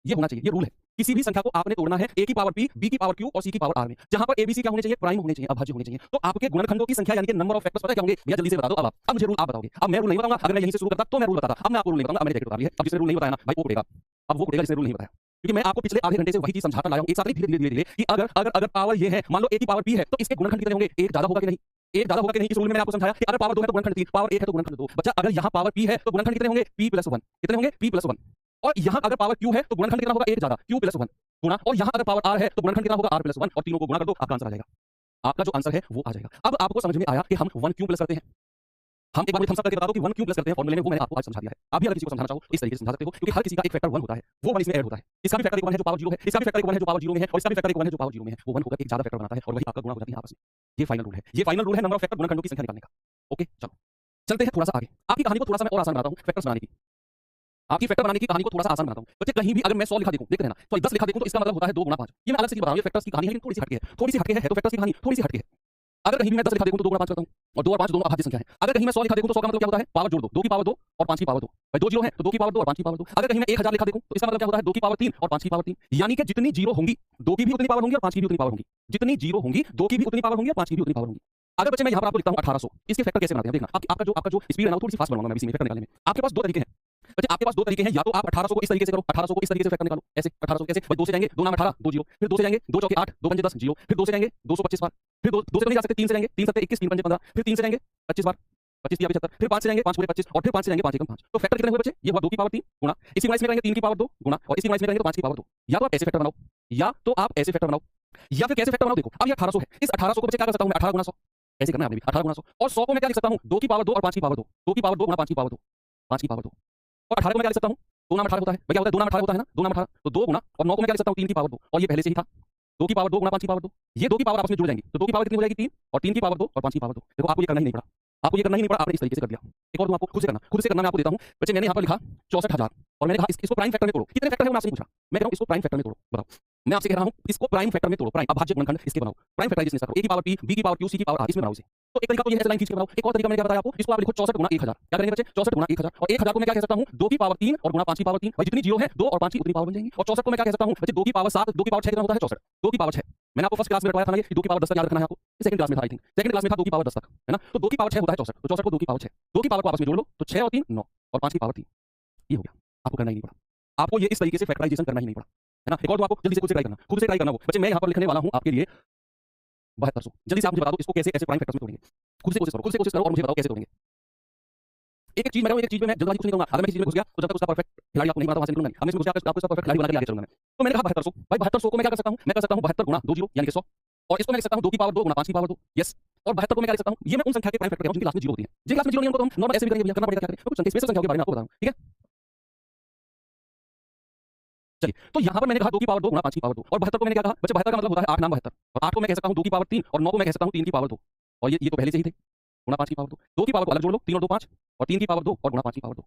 ये होना चाहिए, ये रूल है। किसी भी संख्या को आपने तोड़ना है a की पावर p, b की पावर q और c की पावर r में। जहां पर a b c क्या होने चाहिए? प्राइम होने चाहिए, अभाज्य होने चाहिए। तो आपके गुणनखंडों की संख्या यानी कि नंबर ऑफ फैक्टर्स पता है क्या होंगे? भैया जल्दी से बता दो। अब मुझे रूल आप बताओगे। अब मैं रूल नहीं बताऊंगा। अगर मैं यहीं से शुरू करता तो मैं रूल बताता। अब मैं आपको रूल नहीं बताऊंगा। अब मैंने जैकेट उतार ली है। अब जिसने रूल नहीं बताया ना भाई वो उठेगा। अब वो उठेगा जिसने रूल नहीं बताया, क्योंकि मैं आपको पिछले आधे घंटे से वही चीज समझाता लाया हूं एक साथ धीरे-धीरे कि अगर पावर ये है, मान लो a की पावर p है तो इसके गुणनखंड कितने होंगे? एक ज्यादा होगा कि नहीं? एक ज्यादा होगा कि नहीं? इस रूल में मैंने आपको समझाया कि अगर पावर 2 है तो गुणनखंड 3, पावर 1 है तो गुणनखंड 2। बच्चा अगर यहां पावर p है तो गुणनखंड कितने होंगे? p + 1। कितने होंगे? p + 1। और यहां अगर पावर q है तो गुणनखंड कितना होगा? एक ज्यादा, q + 1 गुणा, और यहां अगर पावर r है तो गुणनखंड कितना होगा? r + 1 और तीनों को गुणा कर दो, आपका आंसर आ जाएगा। आपका जो आंसर है वो आ जाएगा। अब आपको समझ में आया कि हम 1 क्यों प्लस करते हैं। हम एक बार थम्स अप करके बता दो कि 1 क्यों प्लस करते हैं फॉर्मूले में, वो मैंने आपको आज समझा दिया है। आप भी अगर किसी को समझाना चाहो इस तरीके से समझा सकते हो, क्योंकि हर किसी का एक फैक्टर 1 होता है, वो 1 इसमें ऐड होता है। इसका भी फैक्टर 1 है जो पावर 0 है, इसका भी फैक्टर 1 है जो पावर 0 में है और इसका भी फैक्टर 1 है जो पावर 0 में है। वो 1 होकर एक ज्यादा फैक्टर बनाता है और वही आपका गुणा हो जाती है आपस में। ये फाइनल रूल है। ये फाइनल रूल है नंबर ऑफ फैक्टर गुणनखंडों की संख्या निकालने का। ओके चलो चलते हैं थोड़ा सा आगे। आपकी कहानी को थोड़ा सा मैं और आसान बनाता हूं फैक्टर्स बनाने की। आपकी फैक्टर बनाने की कहानी को थोड़ा सा आसान बनाता हूं। बच्चे कहीं भी अगर मैं 100 लिखा देखूं, देखते रहना, सॉरी 10 लिखा देखूं तो इसका मतलब होता है 2 गुणा 5। ये मैं अलग से चीज बता रहा हूं, ये फैक्टर्स की कहानी है लेकिन थोड़ी सी हटके है, थोड़ी सी हटके है तो फैक्टर्स की कहानी थोड़ी सी हटके है। अगर कहीं भी मैं 10 लिखा देखूं तो 2 गुणा 5 करता हूं और 2 और 5 दोनों अभाज्य संख्या है। अगर कहीं मैं 100 लिखा देखूं तो 100 का मतलब क्या होता है? पावर जोड़ दो, 2 की पावर 2 और 5 की पावर 2। भाई 2 जीरो है तो 2 की पावर 2 और 5 की पावर 2। अगर कहीं मैं 1000 लिखा देखूं तो इसका मतलब क्या होता है? 2 की पावर 3 और 5 की पावर 3। यानी कि जितनी जीरो होंगी 2 की भी उतनी पावर होंगी और 5 की भी उतनी पावर होंगी। जितनी जीरो होंगी 2 की भी उतनी पावर होंगी और 5 की भी उतनी पावर होंगी। अगर बच्चे मैं यहां पर आपको लिखता हूं 1800, इसके फैक्टर कैसे बनाते हैं देखना। आपका जो स्पीड है ना वो थोड़ी सी फास्ट बनाऊंगा मैं इसी में फैक्टर निकालने में। आपके पास दो तरीके हैं बच्चे, आपके पास दो तरीके हैं। या तो आप 1800 को इस तरीके से करो, 1800 को इस तरीके से फैक्टर निकालो ऐसे। 1800 कैसे? भाई 2 से जाएंगे 2 नाम 18 2 जीरो, फिर 2 से जाएंगे 2 चौके 8 2 पंजे 10 जीरो, फिर 2 से जाएंगे 225 बार, फिर 2 से तो नहीं जा सकते, 3 से जाएंगे 3 7 21 3 पंजे 15, फिर 3 से जाएंगे 25 बार, 25 दिया 75, फिर 5 से जाएंगे 5 पूरे 25 और फिर 5 से जाएंगे 5 एकम 5। तो फैक्टर कितने हुए बच्चे? ये हुआ 2 की पावर 3 गुणा, इसी गुणा इसमें करेंगे 3 की पावर 2 गुणा, और इसी गुणा इसमें करेंगे तो 5 की पावर 2। या तो आप ऐसे फैक्टर बनाओ, या तो आप ऐसे फैक्टर बनाओ, या फिर कैसे फैक्टर बनाओ। देखो अब ये 1800 है, इस 1800 को बच्चे क्या कर सकता हूं मैं? 18 गुणा 100 ऐसे करना है आपने भी, 18 गुणा 100। और 100 को मैं क्या लिख सकता हूं? 2 की पावर 2 और 5 की पावर 2, 2 की पावर 2 गुणा 5 की पावर 2, 5 की पावर 2। और 18 को मैं क्या लिख सकता हूं? 2 नाम 18 होता है, क्या होता है? 2 नाम 18 होता है ना, 2 नाम 18, तो 2 गुणा, और 9 को मैं क्या लिख सकता हूं? 3 की पावर 2, और ये पहले से ही था 2 की पावर 2 गुणा 5 की पावर 2। ये 2 की पावर आपस में जुड़ जाएंगी, तो 2 की पावर कितनी हो जाएगी? 3, और 3 की पावर 2 और 5 की पावर 2। देखो आपको ये करना ही नहीं पड़ा, आपको ये करना ही नहीं पड़ा, आपने इस तरीके से कर दिया। एक और दूं आपको, खुद से करना, खुद से करना मैं आपको देता हूं। बच्चे मैंने यहाँ पर लिखा 64,000 और मैंने कहा इसको प्राइम फैक्टर में तोड़ो। कितने फैक्टर है मैं आपसे नहीं पूछा, मैं कह रहा हूं इसको प्राइम फैक्टर में तोड़ो। बताओ, मैं आपसे कह रहा हूं इसको प्राइम फैक्टर में तोड़ो। प्राइम अभाज्य गुणनखंड इसके बनाओ, प्राइम फैक्टराइजेशन इसका करो। a की पावर p, b की पावर q, c की पावर r, इसमें बनाओ इसे। तो एक तरीका तो ये है, लाइन खींच के बनाओ। एक और तरीका मैंने क्या बताया आपको, इसको आप लिखो 64 गुणा 1000। क्या करेंगे बच्चे? 64 गुणा 1000, और 1000 को मैं क्या कह सकता हूं? 2 की पावर 3 और गुणा 5 की पावर 3। भाई जितनी जीरो है 2 और 5 की उतनी पावर बन जाएंगी। और 64 को मैं क्या कह सकता हूं बच्चे? 2 की पावर 7, 2 की पावर 6 कितना होता है? 64, 2 की पावर 6। मैंने आपको फर्स्ट क्लास में बताया था ना, ये 2 की पावर 10 तक याद रखना है आपको। सेकंड क्लास में था, आई थिंक सेकंड क्लास में था 2 की पावर 10 तक, है ना। तो 2 की पावर 6 होता है 64, तो 64 को 2 की पावर 6, 2 की पावर को आपस में जोड़ लो तो 6 और 3 9, और 5 की पावर 3। ये हो गया, आपको करना ही नहीं पड़ा, आपको ये इस तरीके से फैक्टराइजेशन करना ही नहीं पड़ा, है ना। एक और तो आपको जल्दी से खुद से ट्राई करना, खुद से ट्राई करना। वो बच्चे मैं यहाँ पर लिखने वाला हूँ आपके लिए 7200। जल्दी से आप मुझे बता दो इसको कैसे ऐसे प्राइम फैक्टर्स में तोड़ेंगे। खुद से कोशिश करो, खुद से कोशिश करो और मुझे बताओ कैसे तोड़ेंगे। एक एक चीज मैं जल्दबाजी कुछ नहीं करूंगा। अगर मैं किसी चीज में घुस गया तो जब तक उसका परफेक्ट खिलाड़ी आपको नहीं बना तो वहां से निकलूंगा नहीं। अब मैं इसमें घुस गया आपको इसका परफेक्ट खिलाड़ी बना के आगे चलूंगा मैं। तो मैंने कहा 7200, भाई 7200 को मैं क्या कर सकता हूं? मैं कर सकता हूं 72 गुणा 2 जीरो यानी कि 100, और इसको मैं लिख सकता हूं 2 की पावर 2 गुणा 5 की पावर 2। यस, और 72 को मैं क्या लिख सकता हूं? ये मैं उन संख्या के प्राइम फैक्टर कह रहा हूं जिनकी क्लास में जीरो होती है। जिनकी क्लास में जीरो नहीं उनको तो हम नॉर्मल ऐसे भी करेंगे, करना पड़ेगा क्या करें, कुछ संख्या स्पेशल संख्याओं के बारे में आपको बता रहा हूं, ठीक है। चलिए, तो यहाँ पर मैंने कहा 2 की पावर 2 गुणा 5 की पावर 2, और 72 को मैंने क्या कहा बच्चे? 72 का मतलब होता है 8 नाम 72, और 8 को मैं कह सकता हूं 2 की पावर 3, और 9 को मैं कह सकता हूं 3 की पावर 2, और ये तो पहले से ही थे गुणा 5 की पावर 2। 2 की पावर को अलग जोड़ लो, 3 और 2 5, और 3 की पावर 2 और गुणा 5 की पावर 2।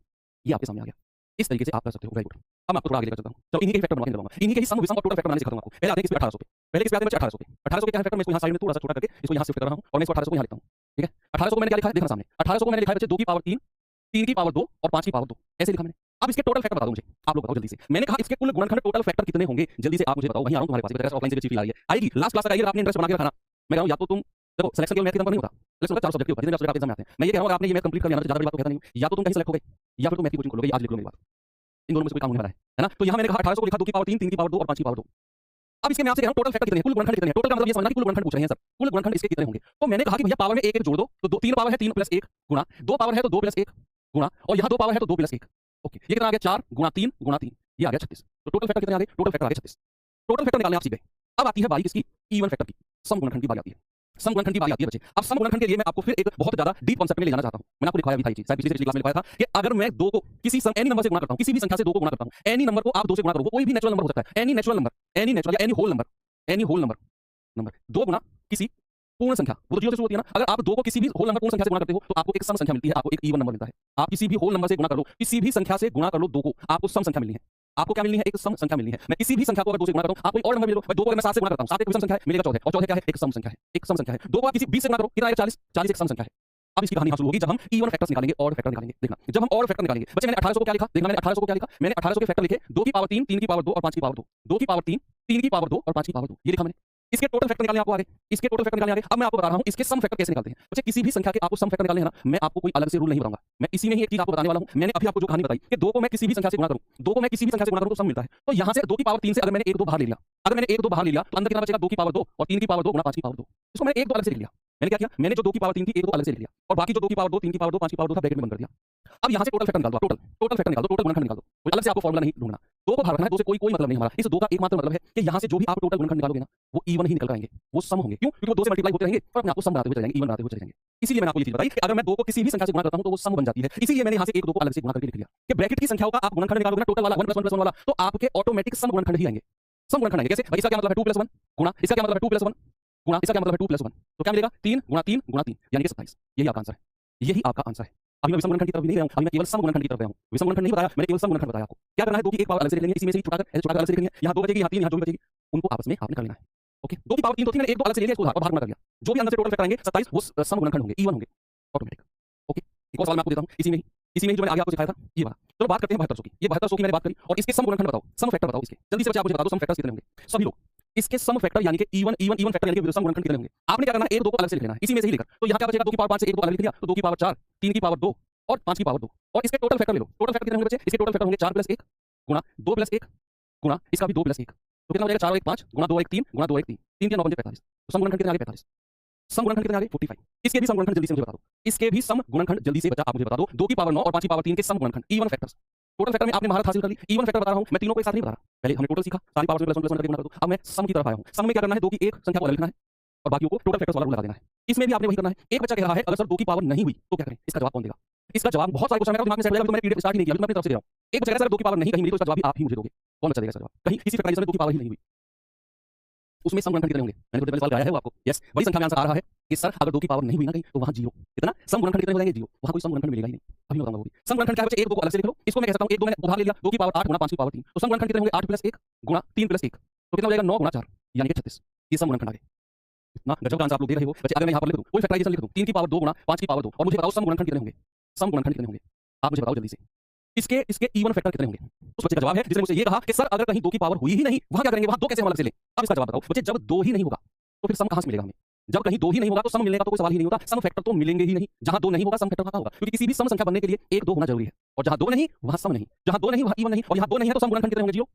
ये आपके सामने आ गया, इस तरीके से आप कर सकते हो। Very good. अब मैं आपको थोड़ा आगे लेकर चलता हूं। चलो इन्हीं के फैक्टर बनाने लगाऊंगा, इन्हीं के ही सम विषम और टोटल फैक्टर बनाने सिखाता हूं आपको। पहले आते हैं इसमें 1800 पे, पहले किस पे आते हैं बच्चे? 1800 पे। 1800 के क्या है फैक्टर? मैं इसको यहां साइड में थोड़ा सा छोटा करके इसको यहां शिफ्ट कर रहा हूं, और मैं इसको 1800 को यहां लिखता हूं, ठीक है। 1800 को मैंने क्या लिखा है देखना सामने, 1800 को मैंने लिखा है बच्चे 2 की पावर 3, 3 की पावर 2 और 5 की पावर 2, ऐसे लिखा मैंने। अब इसके टोटल फैक्टर बता दो मुझे, आप लोग बताओ जल्दी से। मैंने कहा इसके कुल गुणनखंड टोटल फैक्टर कितने होंगे? जल्दी से आप मुझे बताओ। वहीं आ रहा हूं तुम्हारे पास, बेटा ऑफलाइन से भी चीज आ रही है, आएगी लास्ट क्लास तक आएगी, आपने इंटरेस्ट बना के रखना। मैं कह रहा हूं या तो तुम देखो सिलेक्शन केवल मैथ के नंबर नहीं होता, सिलेक्शन होता 4 सब्जेक्ट के ऊपर, जितने सब्जेक्ट एग्जाम में आते हैं। मैं ये कह रहा हूं अगर आपने ये मैथ कंप्लीट कर लिया ना तो ज्यादा बड़ी बात तो कहता नहीं हूं। या तो तुम कहीं सेलेक्ट हो गए, या फिर तुम मैथ की कोचिंग खोलोगे, आज लिख लो मेरी बात। इन दोनों में से कोई काम होने वाला है ना। तो यहां मैंने कहा 1800 को लिखा 2 की पावर 3, 3 की पावर 2 और 5 की पावर 2। अब इसके मैं आपसे कह रहा हूं टोटल फैक्टर कितने हैं, कुल गुणनखंड कितने हैं। टोटल का मतलब ये समझना कि कुल गुणनखंड पूछ रहे हैं सर, कुल गुणनखंड इसके कितने होंगे। तो मैंने कहा कि भैया पावर में 1 1 जोड़ दो, तो 2 3 पावर है 3 प्लस 1 गुणा 2 पावर है तो 2 प्लस 1 गुणा, और यहां 2 पावर है तो 2 प्लस 1। ओके, ये कितना आ गया? 4 गुणा 3 गुणा 3, ये आ गया 36। तो टोटल फैक्टर कितने आ गए? टोटल फैक्टर आ गए 36। टोटल फैक्टर निकालने आप सीख गए। अब आती है बारी किसकी? इवन फैक्टर की, सम गुणनखंड की बारी आती है। सम गुणनखंड की बारी आती है बच्चे। अब सम गुणनखंड के लिए मैं आपको फिर एक बहुत ज्यादा डीप कांसेप्ट में ले जाना चाहता हूं। मैंने आपको लिखवाया भी था ये चीज, शायद पिछली क्लास में लिखवाया था कि अगर मैं 2 को किसी सम एनी नंबर से गुणा करता हूं, किसी भी संख्या से 2 को गुणा करता हूं, एनी नंबर को आप 2 से गुणा करो, वो कोई भी नेचुरल नंबर हो सकता है, any natural number, any natural या any whole number, any whole number, number 2 गुणा किसी पूर्ण संख्या, वो तो जीरो से शुरू होती है ना। अगर आप 2 को किसी भी होल नंबर पूर्ण संख्या से गुणा करते हो तो आपको एक सम संख्या मिलती है, आपको एक इवन नंबर मिलता है। आप किसी भी होल नंबर से गुणा कर लो, किसी भी संख्या से गुणा कर लो 2 को, आपको सम संख्या मिलनी है। आपको क्या मिलनी है? एक सम संख्या मिलनी है। मैं किसी भी संख्या को अगर 2 से गुणा करता हूं, आप कोई और नंबर मिल लो, 2 को अगर मैं 7 से गुणा करता हूं, 7 एक विषम संख्या है, मिलेगा 14, और 14 क्या है? एक सम संख्या है, एक सम संख्या है। 2 को आप किसी 20 से गुणा करो, कितना आएगा? 40, 40 एक सम संख्या है। अब इसकी कहानी शुरू होगी जब हम इवन फैक्टर्स निकालेंगे, ऑड फैक्टर निकालेंगे। देखना, जब हम ऑड फैक्टर निकालेंगे बच्चे, मैंने 1800 को क्या लिखा देखना, मैंने 1800 को क्या लिखा, मैंने 1800 के फैक्टर लिखे 2 की पावर 3, 3 की पावर 2 और 5 की पावर 2, 2 की पावर 3, 3 की पावर 2 और 5 की पावर 2, ये लिखा मैंने। इसके टोटल फैक्टर निकालने आपको आगे, इसके टोटल फैक्टर निकालने आगे। अब मैं आपको बता रहा हूं इसके सम फैक्टर कैसे निकालते हैं बच्चे। किसी भी संख्या के आपको सम फैक्टर निकालने हैं ना, मैं आपको कोई अलग से रूल नहीं बताऊंगा, मैं इसी में ही एक चीज आपको बताने वाला हूं। मैंने अभी आपको जो कहानी बताई कि 2 को मैं किसी भी संख्या से गुणा करूं, 2 को मैं किसी भी संख्या से गुणा करूं तो सम मिलता है। तो यहां से 2 की पावर 3 से अगर मैंने 1 2 बाहर ले लिया, अगर मैंने 1 2 बाहर ले लिया तो अंदर कितना बचेगा? 2 की पावर 2 और 3 की पावर 2 गुणा 5 की पावर 2। इसको मैंने 1 2 अलग से लिख लिया। मैंने क्या किया? मैंने जो 2 की पावर 3 थी 1 2 अलग से लिख लिया, और बाकी जो 2 की पावर 2, 3 की पावर 2, 5 की पावर 2 था ब्रैकेट में बंद कर दिया। अब यहां से टोटल फैक्टर निकाल दो, टोटल फैक्टर निकाल दो, टोटल गुणनखंड निकाल दो। कोई अलग से आपको फार्मूला नहीं ढूंढना, 2 को बाहर रखना है, 2 से कोई मतलब नहीं हमारा। इस 2 का एकमात्र मतलब है कि यहां से जो भी आप टोटल गुणनखंड निकालोगे ना, वो इवन ही निकल आएंगे, वो सम होंगे। क्यों? क्योंकि वो 2 से मल्टीप्लाई होते रहेंगे और अपने आप को सम बनाते हुए चले जाएंगे, इवन बनाते हुए चले जाएंगे। इसीलिए मैंने आपको ये चीज बताई कि अगर मैं 2 को किसी भी संख्या से गुणा करता हूं तो वो सम बन जाती है। इसीलिए मैंने यहां से 1 2 को अलग से गुणा करके लिख लिया कि ब्रैकेट की संख्याओं का आप गुणनखंड निकालोगे ना, टोटल वाला 1 + 1 + 1 वाला, तो आपके ऑटोमेटिक सम गुणनखंड ही आएंगे। सम गुणनखंड आएंगे कैसे? भाई इसका क्या मतलब है? 2 + 1 गुणा, इसका क्या मतलब है? 2 + 1 गुणा, इसका क्या मतलब है? 2 + 1, तो क्या मिलेगा? 3 गुणा 3 गुणा 3 यानी कि 27। यही आपका आंसर है, यही आपका आंसर है। अभी मैं विषम गुणनखंड की तरफ नहीं गया हूं, अभी मैं केवल सम गुणनखंड की तरफ गया हूं। विषम गुणनखंड नहीं बताया मैंने, केवल सम गुणनखंड बताया आपको। क्या करना है? 2 की एक पावर अलग से लिख लेंगे, इसी में से छुटाकर ऐसे छुटाकर अलग से लिखेंगे। यहां 2 बचेगी, यहां 3, यहां जो भी बचेगी उनको आपस में आपने कर लेना है। ओके, 2 की पावर 3 तो थी, मैंने 1 2 अलग से ले लिया, इसको बाहर गुणा कर दिया। जो भी अंदर से टोटल फैक्टर आएंगे 27 वो सम गुणनखंड होंगे, इवन होंगे ऑटोमेटिक। ओके, एक और सवाल मैं आपको देता हूं इसी में ही जो मैंने आगे आपको सिखाया था ये वाला। चलो बात करते हैं 7200 की। ये 7200 की मैंने बात करी, और इसके सम गुणनखंड बताओ, सम फैक्टर बताओ इसके। जल्दी से बच्चे आप मुझे बता दो सम फैक्टर्स कितने होंगे सभी लोग। इसके सम फैक्टर यानी कि इवन फैक्टर यानी कि सम गुणनखंड कितने होंगे। आपने क्या करना है? 1 2 को अलग से लिख लेना है, इसी में से ही लेकर। तो यहां क्या बचेगा? 2 की पावर 5 से 1 2 अलग लिख लिया, तो 2 की पावर 4, 3 की पावर 2 और 5 की पावर 2। और इसके टोटल फैक्टर ले लो। टोटल फैक्टर कितने होंगे बच्चे? इसके टोटल फैक्टर होंगे 4 + 1 गुणा 2 + 1 गुणा इसका भी 2 + 1, तो कितना हो जाएगा? 4 और 1 5 गुणा 2 और 1 3 गुणा 2 और 1 3, 3 के 9 पंजे 45। तो सम गुणनखंड कितने आ गए? 45। सम गुणनखंड कितने आ गए 45। इसके भी सम गुणनखंड जल्दी से मुझे बता दो। इसके भी सम गुणनखंड जल्दी से बच्चा आप मुझे बता दो। 2 की पावर 9 और 5 की पावर 3 के सम गुणनखंड इवन फैक्टर्स। टोटल फैक्टर में आपने महारत हासिल कर ली। इवन फैक्टर बता रहा हूं मैं, तीनों को एक साथ नहीं बता रहा। पहले हमने टोटल सीखा, सारी पावर प्लस 1 करके गुणा कर दो। अब मैं सम की तरफ आया हूं। सम में क्या करना है, 2 की एक संख्या को अलग लिखना है और बाकियों को टोटल फैक्टर्स वाला रूल लगा देना है। इसमें भी आपने वही करना है। एक बच्चा कह रहा है अगर सर 2 की पावर नहीं हुई तो क्या करें, इसका जवाब कौन देगा? इसका जवाब बहुत सारे क्वेश्चन मेरे दिमाग में सेट हो जाएगा, तो मैंने पीडीएफ स्टार्ट ही नहीं किया, तो मैं अपनी तरफ से दे रहा हूं। एक बच्चा कह रहा है सर 2 की पावर नहीं कहीं मिली तो इसका जवाब भी आप ही मुझे दोगे। कौन बच्चा देगा इसका जवाब? कहीं किसी फैक्टराइजेशन में 2 की पावर ही नहीं हुई, उसमें सम गुणनखंड कितने होंगे? मैंने कुछ पहले सवाल कराया है वो आपको। यस, बड़ी संख्या में आंसर आ रहा है कि सर अगर 2 की पावर नहीं हुई ना कहीं तो वहां जीरो। कितना सम गुणनखंड कितने हो जाएंगे? जीरो। वहां कोई सम गुणनखंड मिलेगा ही नहीं। अभी मैं बताऊंगा वो भी। सम गुणनखंड क्या है बच्चे? 1 2 को अलग से लिख लो। इसको मैं कह सकता हूं 1 2 मैंने उधार ले लिया, 2 की पावर 8 गुणा 5 की पावर 3, तो सम गुणनखंड कितने होंगे? 8 + 1 गुणा 3 + 1, तो कितना हो जाएगा? 9 गुणा 4 यानी कि 36। ये सम गुणनखंड आ गए। इतना गजब का आंसर आप लोग दे रहे हो बच्चे। अगर मैं यहां पर लिख दूं, कोई फैक्टराइजेशन लिख दूं, 3 की पावर 2 गुणा 5 की पावर 2, और मुझे बताओ सम गुणनखंड कितने होंगे? सम गुणनखंड कितने होंगे आप मुझे बताओ जल्दी से। इसके इवन फैक्टर कितने होंगे? उस बच्चे का जवाब है जिसने मुझसे ये कहा कि सर अगर कहीं 2 की पावर हुई ही नहीं, वहां क्या करेंगे? वहां 2 कैसे हम अलग से लें? अब इसका जवाब बताओ बच्चे। जब 2 ही नहीं होगा तो फिर सम कहां से मिलेगा हमें? जब कहीं 2 ही नहीं होगा तो सम मिलने का तो कोई सवाल ही नहीं होता। सम फैक्टर तो मिलेंगे ही नहीं। जहां 2 नहीं होगा सम फैक्टर कहां होगा? क्योंकि किसी भी सम संख्या बनने के लिए 1 2 होना जरूरी है, और जहां 2 नहीं वहां सम नहीं, जहां 2 नहीं वहां इवन नहीं, और यहां 2 नहीं है तो सम गुणनखंड कितने होंगे? जीरो।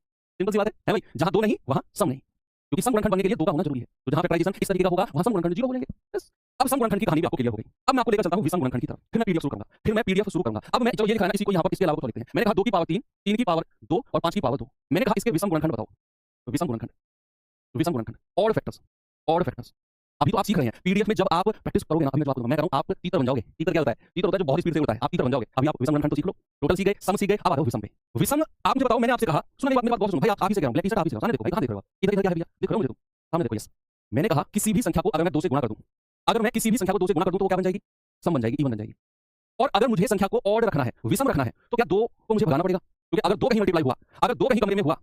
सिंपल सी बात है भाई। जहां 2 नहीं वहां सम नहीं, क्योंकि सम गुणनखंड बनने के लिए 2 का होना जरूरी है। तो जहां फैक्टराइजेशन इस तरीके का होगा वहां सम गुणनखंड जीरो बोलेंगे। बस। अब सम गुणनखंड की कहानी भी आपको क्लियर हो गई। अब मैं आपको लेकर चलता हूं विषम गुणनखंड की तरफ। फिर मैं पीडीएफ शुरू करूंगा। अब मैं चलो ये लिखा है ना, इसी को यहां पर इसके अलावा कुछ लिखते हैं। मैंने कहा 2 की पावर 3, 3 की पावर 2 और 5 की पावर 2। मैंने कहा इसके विषम गुणनखंड बताओ। तो विषम गुणनखंड ऑड फैक्टर्स। अभी तो आप सीख रहे हैं। पीडीएफ में जब आप प्रैक्टिस करोगे ना, अभी मैं जवाब दूंगा। मैं कह रहा हूं आप टीचर बन जाओगे। टीचर क्या होता है? टीचर होता है जो बहुत स्पीड से होता है। आप टीचर बन जाओगे। अभी आप विषम गुणनखंड तो सीख लो, टोटल सीख गए, सम सीख गए, अब आ रहे हो विषम पे। विषम आप मुझे बताओ, मैंने आपसे कहा, सुनो मेरी बात बहुत सुनो भाई, आप ही से कह रहा हूं, टीचर आप ही से सामने देखो भाई, कहां देख रहे हो आप? इधर क्या है भैया? दिख रहा हूं मुझे? तुम सामने देखो। यस, मैंने कहा किसी भी संख्या को अगर मैं 2 से गुणा कर दूं, अगर मैं किसी भी संख्या को 2 से गुणा कर दूं तो वो क्या बन जाएगी? सम बन जाएगी, इवन बन जाएगी। और अगर मुझे संख्या को ऑड रखना है, विषम रखना है, तो क्या 2 को मुझे भगाना पड़ेगा? क्योंकि अगर 2 कहीं मल्टीप्लाई हुआ, अगर 2 कहीं कमरे में हुआ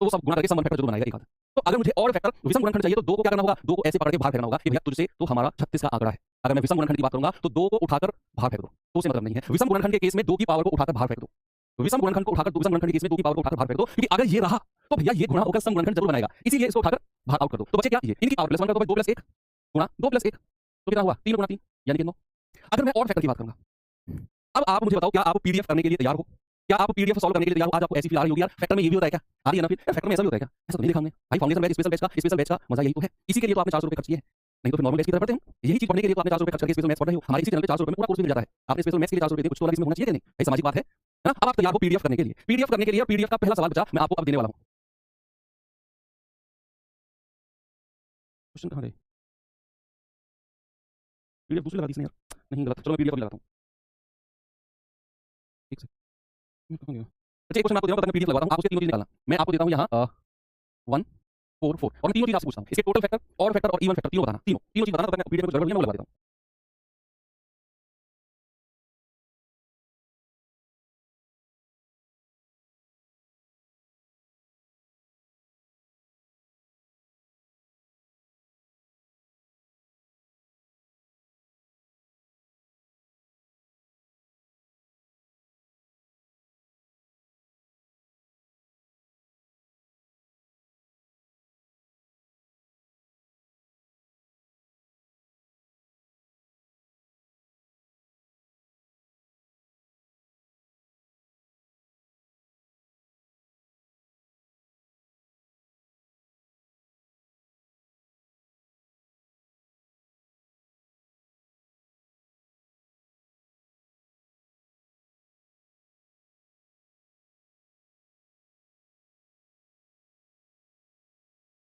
तो वो सब गुणा करके सम फैक्टर जरूर बनाएगा एक आध। तो अगर मुझे ऑड फैक्टर विषम गुणनखंड चाहिए तो 2 को क्या करना होगा? 2 को ऐसे पकड़ के बाहर फेंकना होगा कि भैया तुझसे तो हमारा 36 का आंकड़ा है। अगर मैं विषम गुणनखंड की बात करूंगा तो 2 को उठाकर बाहर फेंक दो, तो उससे मतलब नहीं है। विषम गुणनखंड के केस में 2 की पावर को उठाकर बाहर फेंक दो। विषम गुणनखंड के केस में 2 की पावर को उठाकर बाहर फेंक दो, क्योंकि अगर ये रहा तो भैया ये गुणा होकर सम गुणनखंड जरूर बनाएगा। इसीलिए इसको उठाकर बाहर आउट कर दो। तो बच्चे क्या ये इनकी पावर +1 कर दो, 2 + 1 गुणा 2 + 1 तो कितना हुआ? 3 गुणा 3 यानी कि 9। अगर मैं ऑड फैक्टर की बात करूंगा, अब आप मुझे बताओ क्या आप पीडीएफ करने के लिए तैयार हो? क्या आप पीडीएफ सॉल्व करने के लिए तैयार हो? आज आपको ऐसी फील आ रही होगी यार फैक्टर में ये भी होता है क्या? आ रही है ना फील? फैक्टर में ऐसा भी होता है क्या? ऐसा तो नहीं देखा हमने भाई। फाउंडेशन बैच स्पेशल बैच का मजा यही तो है। इसी के लिए तो आपने 400 रुपए खर्च किए हैं, नहीं तो फिर नॉर्मल बैच की तरह पढ़ते हैं। यही चीज पढ़ने के लिए तो आपने 400 रुपए खर्च करके स्पेशल मैथ्स पढ़ रहे हो। हमारे इसी चैनल पे 400 रुपए में पूरा कोर्स मिल जाता है। आपने स्पेशल मैथ्स के लिए 400 रुपए दिए, कुछ तो अलग इसमें होना चाहिए कि नहीं? भाई सामाजिक बात है ना। अब आप तैयार हो पीडीएफ करने के लिए। पीडीएफ का पहला सवाल बचा, मैं आपको अब देने वाला हूं। क्वेश्चन कहां गए? पीडीएफ दूसरी लगा दी इसने यार। नहीं गलत, चलो मैं पीडीएफ अभी लगाता हूं। ठीक से कहां गया? अच्छा एक क्वेश्चन मैं आपको दे रहा हूं, तब मैं पीडीएफ लगवाता हूं। आप उसके तीनों चीज निकालना। मैं आपको देता हूं यहां 1 4 4 और मैं तीनों चीज आपसे पूछता हूं। इसके टोटल फैक्टर, ऑड फैक्टर और इवन फैक्टर तीनों बताना। तीनों चीज बताना, तब मैं पीडीएफ में कुछ गड़बड़ नहीं है मैं लगवा देता हूं।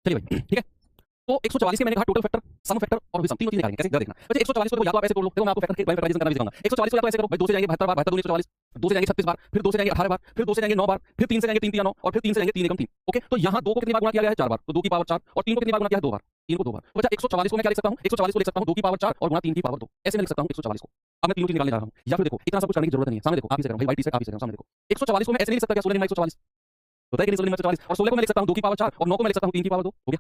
चलिए भाई ठीक है। तो 144 के मैंने कहा टोटल फैक्टर, सम फैक्टर और विषम तीनों चीजें निकालेंगे। कैसे जरा देखना बच्चे। 144 को या तो आप ऐसे तोड़ लो, देखो मैं आपको फैक्टर के फैक्टराइजेशन करना भी सिखाऊंगा। 144 को या तो ऐसे करो भाई, 2 से जाएंगे 72 बार, 72 दूनी 144, 2 से जाएंगे 36 बार, फिर 2 से जाएंगे 18 बार, फिर 2 से जाएंगे 9 बार, फिर 3 से जाएंगे 3 3 9 और फिर 3 से जाएंगे 3 एकम 3। ओके, तो यहां 2 को कितनी बार गुणा किया गया है? 4 बार, तो 2 की पावर 4, और 3 को कितनी बार गुणा किया है? 2 बार, 3 को 2 बार। तो बच्चा 144 को मैं क्या लिख सकता हूं? 144 को लिख सकता हूं 2 की पावर 4 और गुणा 3 की पावर 2, ऐसे मैं लिख सकता हूं 144 को। अब मैं तीनों चीज निकालने जा रहा हूं। या फिर देखो इतना सब कुछ करने की जरूरत नहीं है, सामने देखो आप ही से कर रहा हूं भाई, वाइट टी-शर्ट आप ही से कर रहा हूं, सामने देखो। 144 को मैं ऐसे नहीं लिख सकता क्या? 16 144 होता है कि नहीं? 16 144 और 16 को मैं लिख सकता हूं 2 की पावर 4 और 9 को मैं लिख सकता हूं 3 की पावर 2। हो गया?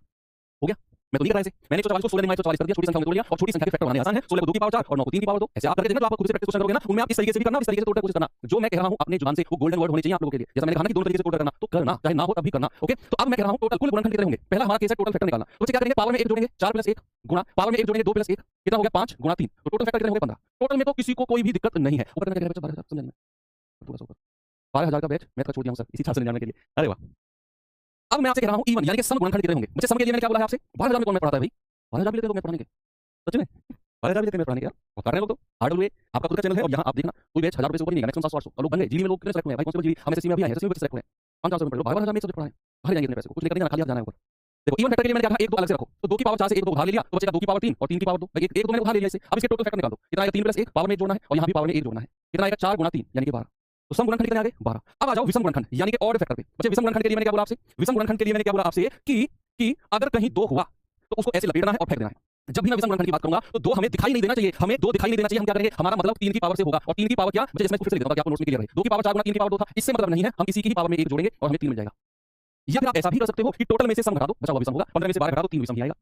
हो गया? मैं तो नहीं कर रहा ऐसे। मैंने 144 को 16 144 कर दिया, छोटी संख्या में तोड़ लिया, और छोटी संख्या के फैक्टर बनाने आसान है। 16 को 2 की पावर 4 और 9 को 3 की पावर 2, ऐसे आप करके देखना। तो आप खुद से प्रैक्टिस करोगे ना, उनमें आप इस तरीके से भी करना, इस तरीके से तोड़ने की कोशिश करना। जो मैं कह रहा हूं अपने जुबान से वो गोल्डन वर्ड होने चाहिए आप लोगों के लिए। जैसा मैंने कहा ना कि दोनों तरीके से तोड़ करना, तो करना, चाहे ना हो तब भी करना। ओके, तो अब मैं कह रहा हूं टोटल कुल गुणनखंड कितने होंगे? पहला हमारा केस है टोटल फैक्टर निकालना। तो बच्चे क्या करेंगे? पावर में 1 जोड़ेंगे 4 + 1 गुणा पावर में 1 जोड़ेंगे 2 + 1 कितना हो गया? 5 गुणा 3, तो टोटल फैक्टर कितने हो गए? 15। टोटल में तो किसी को कोई भी दिक्कत नहीं है। ऊपर में क्या बच्चा 12000 समझ में थोड़ा सा ऊपर 12000 का बैच मैथ का छोड़ दिया हूं सर, इसी छात्र से जानने के लिए। अरे वाह। अब मैं आपसे कह रहा हूं इवन यानी कि सम गुणनखंड कितने होंगे? बच्चे सम के लिए मैंने क्या बोला है आपसे? 12000 में कौन मैं पढ़ाता है भाई? 12000 भी लेते हो मैं पढ़ाने के? सच में 12,000 भी देते हैं मेरे पढ़ाने के यार, और कर रहे हैं लोग तो। आरडब्ल्यूए आपका खुद का चैनल है और यहाँ आप देखना कोई बैच 1000 रुपए से ऊपर ही नहीं है, मैक्सिमम 700-800 और लोग बन गए। जीडी में लोग कितने सेलेक्ट हुए हैं भाई, कॉन्स्टेबल जीडी हम एसएससी में अभी आए हैं, एसएससी में बच्चे सेलेक्ट हुए हैं 500 रुपए लोग 12,000 में सब्जेक्ट पढ़ाए, भर जाएंगे इतने पैसे, कुछ लेकर नहीं जाना, खाली हाथ जाना है ऊपर। देखो इवन फैक्टर के लिए मैंने क्या कहा 1 2 अलग से रखो, तो 2 की पावर 4 से 1 2 उधार ले लिया तो बचेगा 2 की पावर 3 और 3 की पावर 2, 1 2 मैंने उधार ले लिया इसे। अब इसके टोटल फैक्टर निकाल दो, कितना आएगा 3 + 1 पावर में 1 जोड़ना है और यहाँ भी पावर में 1 जोड़ना है, कितना आएगा 4 × 3 यानी कि 12। तो सम गुणनखंड कितने आ गए 12। अब आ जाओ विषम गुणनखंड यानी कि ऑड फैक्टर पे। बच्चे विषम गुणनखंड के लिए मैंने क्या बोला आपसे, विषम गुणनखंड के लिए मैंने क्या बोला आपसे कि अगर कहीं 2 हुआ तो उसको ऐसे लपेटना है और फेंक देना है। जब भी मैं विषम गुणनखंड की बात करूंगा तो 2 हमें दिखाई नहीं देना चाहिए, हमें 2 दिखाई नहीं देना चाहिए। हम क्या करेंगे, हमारा मतलब 3 की पावर से होगा और 3 की पावर क्या, मुझे इसमें फिर से लिख दूंगा कि आपको नोट्स में क्लियर रहे। 2 की पावर 4 × 3 की पावर 2 था, इससे मतलब नहीं है हम इसी की ही पावर में 1 जोड़ेंगे और हमें 3 मिल जाएगा। या फिर आप ऐसा भी कर सकते हो कि टोटल में से सम घटा दो, बचा हुआ विषम होगा, 15 में से 12 घटा दो 3 विषम ही आएगा,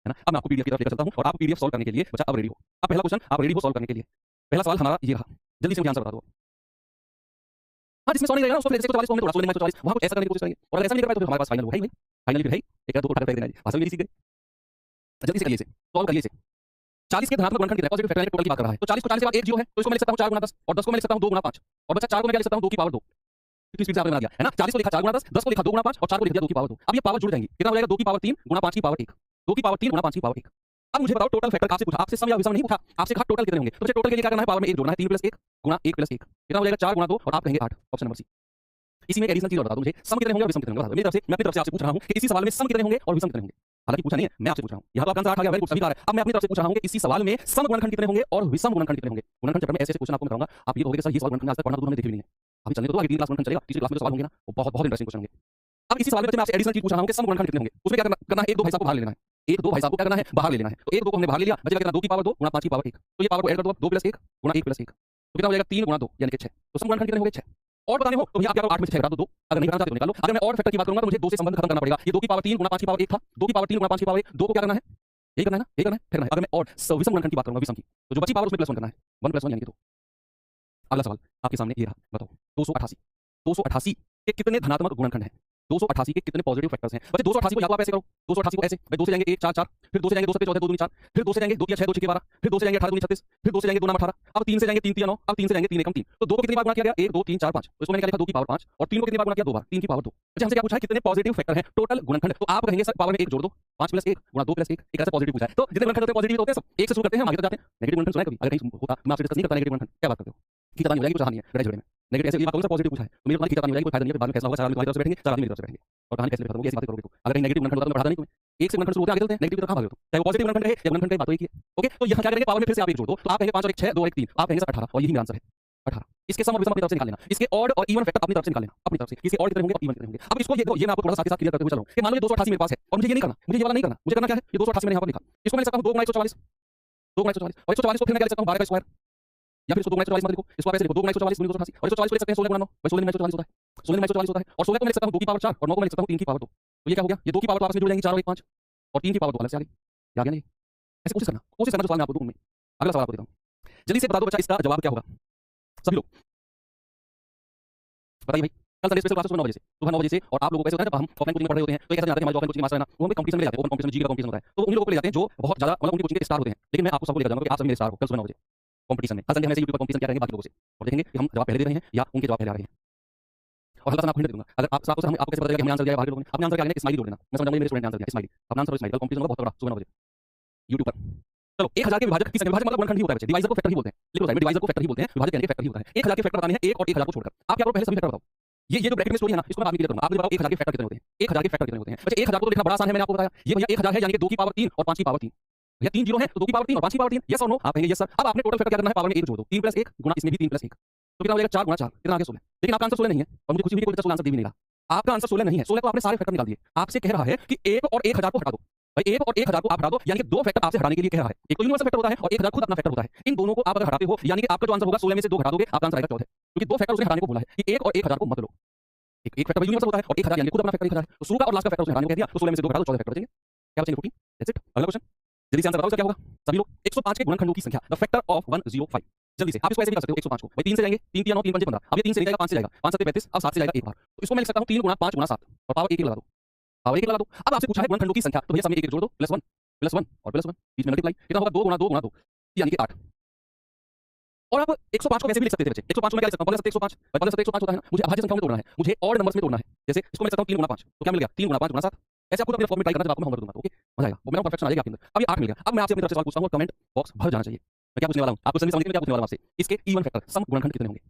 है ना। अब मैं आपको पीडीएफ की तरफ लेकर चलता हूं और आप पीडीएफ सॉल्व करने के लिए बच्चा अब रेडी हो। अब पहला क्वेश्चन आप रेडी हो सॉल्व करने के लिए। पहला सवाल हमारा ये रहा, जल्दी से मुझे आंसर बता दो। हाँ जिसमें 100 नहीं रहेगा उसको फिर 144 को हमने तोड़ा 16 144 वहां कुछ ऐसा करने की कोशिश करेंगे और अगर ऐसा नहीं कर पाए तो फिर हमारे पास फाइनल है ही भाई, फाइनल फिर है एक या दो उठा कर फेंक देना है। भाषा में नहीं सीख गए, जल्दी से करिए इसे सॉल्व करिए इसे। 40 के धनात्मक गुणनखंड की पॉजिटिव फैक्टर टोटल की बात कर रहा है, तो 40 को 40 से बाद 1 जीरो है तो इसको मैं लिख सकता हूं 4 × 10 और 10 को मैं लिख सकता हूं 2 × 5 और बच्चा 4 को मैं क्या लिख सकता हूं 2 की पावर 2। इतनी स्पीड से आपने बना दिया है ना। 40 को लिखा 4 × 10, 10 को लिखा 2 × 5 और 4 को लिख दिया 2 की पावर 2। अब ये पावर जुड़ जाएंगी, कितना हो जाएगा 2 की पावर 3 × 5 की पावर 1, 2 की पावर 3 × 5 की पावर 1। अब मुझे बताओ टोटल फैक्टर आपसे पूछा, आपसे सम या विषम नहीं पूछा, आपसे कहा टोटल कितने होंगे। तो मुझे टोटल के लिए क्या करना है, पावर में 1 जोड़ना है, 3 + 1 × 1 + 1 कितना हो जाएगा 4 × 2 और आप कहेंगे 8, ऑप्शन नंबर सी। इसी में एक एडिशनल चीज और बता दो मुझे, सम कितने होंगे और विषम कितने होंगे। मेरी तरफ से मैं अपनी तरफ से आपसे पूछ रहा हूं कि इसी सवाल में सम कितने होंगे और विषम कितने होंगे। हालांकि पूछा नहीं है, मैं आपसे पूछ रहा हूं। यहां तो आपका आंसर 8 आ गया, वेरी गुड, सभी कार है। अब मैं अपनी तरफ से पूछ रहा हूं कि इसी सवाल में सम गुणनखंड कितने होंगे और विषम गुणनखंड कितने होंगे। गुणनखंड चैप्टर में ऐसे क्वेश्चन आपको मैं कराऊंगा, आप ये कहोगे कि सर ये सवाल गुणनखंड आज तक पढ़ना तो हमने देखे भी नहीं है। अभी चलने दो, आगे 3 क्लास गुणनखंड चलेगा, तीसरी क्लास में सवाल होंगे ना, वो बहुत बहुत इंटरेस्टिंग क्वेश्चन होंगे। अब इसी सवाल में मैं आपसे एडिशनल चीज पूछ रहा हूं कि सम गुणनखंड कितने होंगे। उसमें क्या करना है, 1 2 भाई साहब को बाहर ले लेना है, 1 2 भाई साहब को क्या करना है बाहर ले लेना है। तो 1 2 को हमने बाहर ले लिया, बचेगा कितना 2 की पावर 2 × 5 की पावर 1। तो ये पावर को ऐड कर दो, 2 + 1 × 1 + 1 तो कितना हो जाएगा 3 × 2 यानी कि 6। तो सम गुणनखंड कितने होंगे 6। और बताने हो तो भैया आप क्या करो 8 में से 6 घटा दो 2, अगर नहीं घटाना चाहते तो निकालो। अगर मैं और फैक्टर की बात करूंगा तो मुझे 2 से संबंध खत्म करना पड़ेगा। ये 2 की पावर 3 × 5 की पावर 1 था, 2 की पावर 3 × 5 की पावर 1, 2 को क्या करना है, यही करना है ना, यही करना है, फिर करना है। अगर मैं और विषम गुणनखंड की बात करूंगा विषम की, तो जो बची पावर उसमें +1 करना है, 1 + 1 यानी कि 2। अगला सवाल आपके सामने ये रहा, बताओ 288 के कितने धनात्मक गुणनखंड हैं, 288 के कितने पॉजिटिव फैक्टर्स हैं। बच्चे 288 को या तो आप ऐसे करो, 288 को ऐसे भाई 2 से जाएंगे 1 4 4, फिर 2 से जाएंगे 2 7 14 2 दूनी 4, फिर 2 से जाएंगे 2 3 6 2 6 12, फिर 2 से जाएंगे 18 दूनी 36, फिर 2 से जाएंगे 2 9 18, अब 3 से जाएंगे 3 3 9, अब 3 से जाएंगे 3 1 3। तो 2 को कितनी बार गुणा किया गया 1 2 3 4 5, तो इसको मैंने क्या लिखा 2 की पावर 5 और 3 को कितनी बार गुणा किया 2 बार 3 की पावर 2। अच्छा हमसे क्या पूछा है कितने पॉजिटिव फैक्टर हैं टोटल गुणनखंड। तो आप कहेंगे सर पावर में 1 जोड़ दो, 5 + 1 × 2 + 1 एक ऐसा पॉजिटिव पूछा है। तो जितने गुणनखंड होते हैं पॉजिटिव होते हैं सब। एक से शुरू करते हैं, हम आगे तक जाते हैं। नेगेटिव गुणनखंड सुना है कभी, अगर नहीं होता मैं आपसे डिस्कस नहीं करता नेगेटिव गुणनखंड, क्या बात करते हो, की नहीं हो जाएगी, कुछ नहीं है लड़ाई झगड़े में। नेगेटिव ऐसे ये बात करूंगा सर पॉजिटिव पूछा है तो मेरे तुम्हारी नहीं हो जाएगी, कोई फायदा नहीं है, बाद में फैसला होगा, 4 आदमी तुम्हारी तरफ से बैठेंगे 4 आदमी मेरी तरफ से बैठेंगे और कहानी कैसे खत्म होगी ऐसी बातें करोगे। तो अगर कहीं नेगेटिव गुणनखंड होता तो मैं बढ़ा नहीं तुम्हें, एक से गुणनखंड शुरू होते आगे चलते हैं, नेगेटिव की तरफ कहां भागोगे, चाहे वो पॉजिटिव गुणनखंड है या गुणनखंड की बात तो एक ही है। ओके तो यहां क्या करेंगे पावर में फिर से आप 1 जोड़ दो, तो आप कहेंगे 5 और 1 6 2 और 1 3, आप कहेंगे सर 18 और यही मेरा आंसर है 18। इसके सम और विषम अपनी तरफ से निकाल लेना, इसके ऑड और इवन फैक्टर अपनी तरफ से निकाल लेना, अपनी तरफ से इसके ऑड कितने होंगे और इवन कितने होंगे। अब इसको ये मैं आपको थोड़ा सा साथ ही क्लियर करते हुए चलूं कि मान लो 288 मेरे पास है और मुझे ये नहीं करना, मुझे ये वाला नहीं करना, मुझे करना क्या है, ये 288 मैंने यहां पर लिखा, इसको मैं लिख सकता हूं 2 × 144 2 × 144 और 144 को फिर मैं क्या लिख सकता हूं 12 का स्क्वायर, या फिर इसको 2 × 144 मत लिखो, इसको आप ऐसे लिखो 2 × 144 × 288 और 144 को लिख सकते हैं 16 × 9 भाई 16 × 144 होता है, 16 × 144 होता है और 16 को मैं लिख सकता हूं 2 की पावर 4 और 9 को मैं लिख सकता हूं 3 की पावर 2। तो ये क्या हो गया, ये 2 की पावर तो आपस में जुड़ जाएंगी 4 और 1 5 और 3 की पावर 2 अलग से आ गई, या गया नहीं। ऐसे कोशिश करना जो सवाल मैं आपको दूं उनमें। अगला सवाल आपको देता हूं, जल्दी से बता दो बच्चा इसका जवाब क्या होगा सभी लोग बताइए भाई। कल संडे स्पेशल क्लासेस सुबह 9 बजे से, सुबह 9 बजे से। और आप लोगों को कैसे होता है जब हम ऑफलाइन कोचिंग पढ़ रहे होते हैं तो एक ऐसा जाते हैं हमारे ऑफलाइन कोचिंग मास्टर है ना, वो हमें कंपटीशन में ले जाते हैं, ओपन कंपटीशन में जीके का कंपटीशन होता है, तो उन लोगों को ले जाते हैं जो बहुत ज्यादा मतलब उनकी कोचिंग के स्टार होते हैं। लेकिन मैं आपको सबको लेकर जाऊंगा कि आप सभी मेरे स्टार हो कल सुबह 9 बजे कंपटीशन में। कल संडे हम ऐसे यूट्यूब पर कंपटीशन क्या करेंगे बाकी लोगों से और देखेंगे कि हम जवाब पहले दे रहे हैं या उनके जवाब पहले आ रहे हैं। और हल्का सा मैं आपको हिंट दूंगा, अगर आप आपको हम आपको कैसे पता चलेगा कि हमने आंसर दिया है बाकी लोगों ने, अपने आंसर के आगे स्माइली जोड़ देना, मैं समझाऊंगा मेरे स्टूडेंट ने आंसर दिया स्माइली, अपना आंसर स्माइली। कल कंपटीशन होगा बहुत तगड़ा सुबह 9 बजे यूट्यूब पर। चलो 1000 के विभाजक किस विभाजक मतलब गुणनखंड ही होता है बच्चे, डिवाइजर को फैक्टर ही बोलते हैं, लिखो साइड में डिवाइजर को फैक्टर ही बोलते हैं, विभाजक यानी कि फैक्टर ही होता है। 1000 के फैक्टर बताने हैं 1 और 1000 को छोड़कर। आप क्या करो पहले सभी फैक्टर बताओ, ये जो ब्रैकेट में स्टोरी है ना इसको मैं आगे क्लियर करूंगा। आप मुझे बताओ 1000 के फैक्टर कितने होते हैं, 1000 के फैक्टर कितने होते हैं बच्चे। 1000 को तो लिखना बड़ा आसान है, मैंने आपको बताया ये भैया 1000 है यानी कि 2 की पावर 3 और 5 की पावर 3, भैया 3 जीरो है तो 2 की पावर 3 और 5 की पावर 3, यस और नो। आप कहेंगे यस सर। अब आपने टोटल फैक्टर क्या करना है, पावर में 1 जोड़ दो, 3 + 1 गुणा इसमें भी 3 + 1 तो कितना हो जाएगा 4 × 4 कितना आ गया 16। लेकिन आपका आंसर 16 नहीं है और मुझे खुशी हुई कि कोई 16 आंसर दे भी नहीं रहा। आपका आंसर 16 नहीं है, 16 को आपने सारे फैक्टर निकाल दिए। आपसे कह रहा है कि 1 और 1000 को हटा दो भाई, 1 और 1000 को आप हटा दो यानी कि 2 फैक्टर आपसे हटाने के लिए कह रहा है। एक तो यूनिवर्सल फैक्टर होता है और 1000 खुद अपना फैक्टर होता है। इन दोनों को आप अगर हटाते हो यानी कि आपका जो आंसर होगा 16 में से 2 घटा दोगे आपका आंसर आएगा 14, क्योंकि 2 फैक्टर उसने हटाने को बोला है कि 1 और 1000 को मत लो। एक फैक्टर यूनिवर्सल होता है और 1000 यानी खुद अपना फैक्टर 1000 है, तो शुरू का और लास्ट का फैक्टर उसने हटाने को कह दिया, तो 16 में से 2 घटा दो 14 फैक्टर बचेंगे। क्या बचेंगे 14, दैट्स इट। अगला क्वेश्चन जल्दी से आंसर बताओ इसका क्या होगा सभी लोग। 105 के गुणनखंडों की संख्या द फैक्टर ऑफ 105। जल्दी से आप इसको ऐसे भी कर सकते हो 105 को भाई 3 से जाएंगे 3 3 9 3 5 15, अब ये 3 से नहीं जाएगा 5 से जाएगा, 5 7 35, अब 7 से जाएगा एक बार, तो इसको मैं लिख सकता हूं 3 × 5 × 7 और पावर 1 लगा दो, पावर 1 लगा दो। अब आपसे पूछा है गुणनखंडों की संख्या, तो भैया सब में 1 जोड़ दो, +1 और +1 बीच में मल्टीप्लाई, कितना होगा 2 × 2 × 2 यानी कि 8। और आप 105 को वैसे भी लिख सकते थे बच्चे, 105 को मैं क्या लिख सकता हूं, बदल सकते 105 बदल सकते 105 होता है ना, मुझे अभाज्य संख्याओं में तोड़ना है, मुझे ऑड नंबर्स में तोड़ना है। जैसे इसको मैं लिख सकता हूं 3 × 5 तो क्या मिल गया 3 × 5 × 7। ऐसे आप खुद अपने फॉर्म में ट्राई करना जब आपको मैं होमवर्क दूंगा, ओके। मजा आएगा, वो मेरा परफेक्शन आ जाएगी आपके अंदर। अब ये 8 मिल गया। अब मैं आपसे अपनी तरफ से सवाल पूछता हूँ और कमेंट बॉक्स भर जाना चाहिए। मैं क्या पूछने वाला हूँ आपको समझने में क्या पूछने वाला हूँ आपसे, इसके इवन फैक्टर सम गुणनखंड कितने होंगे?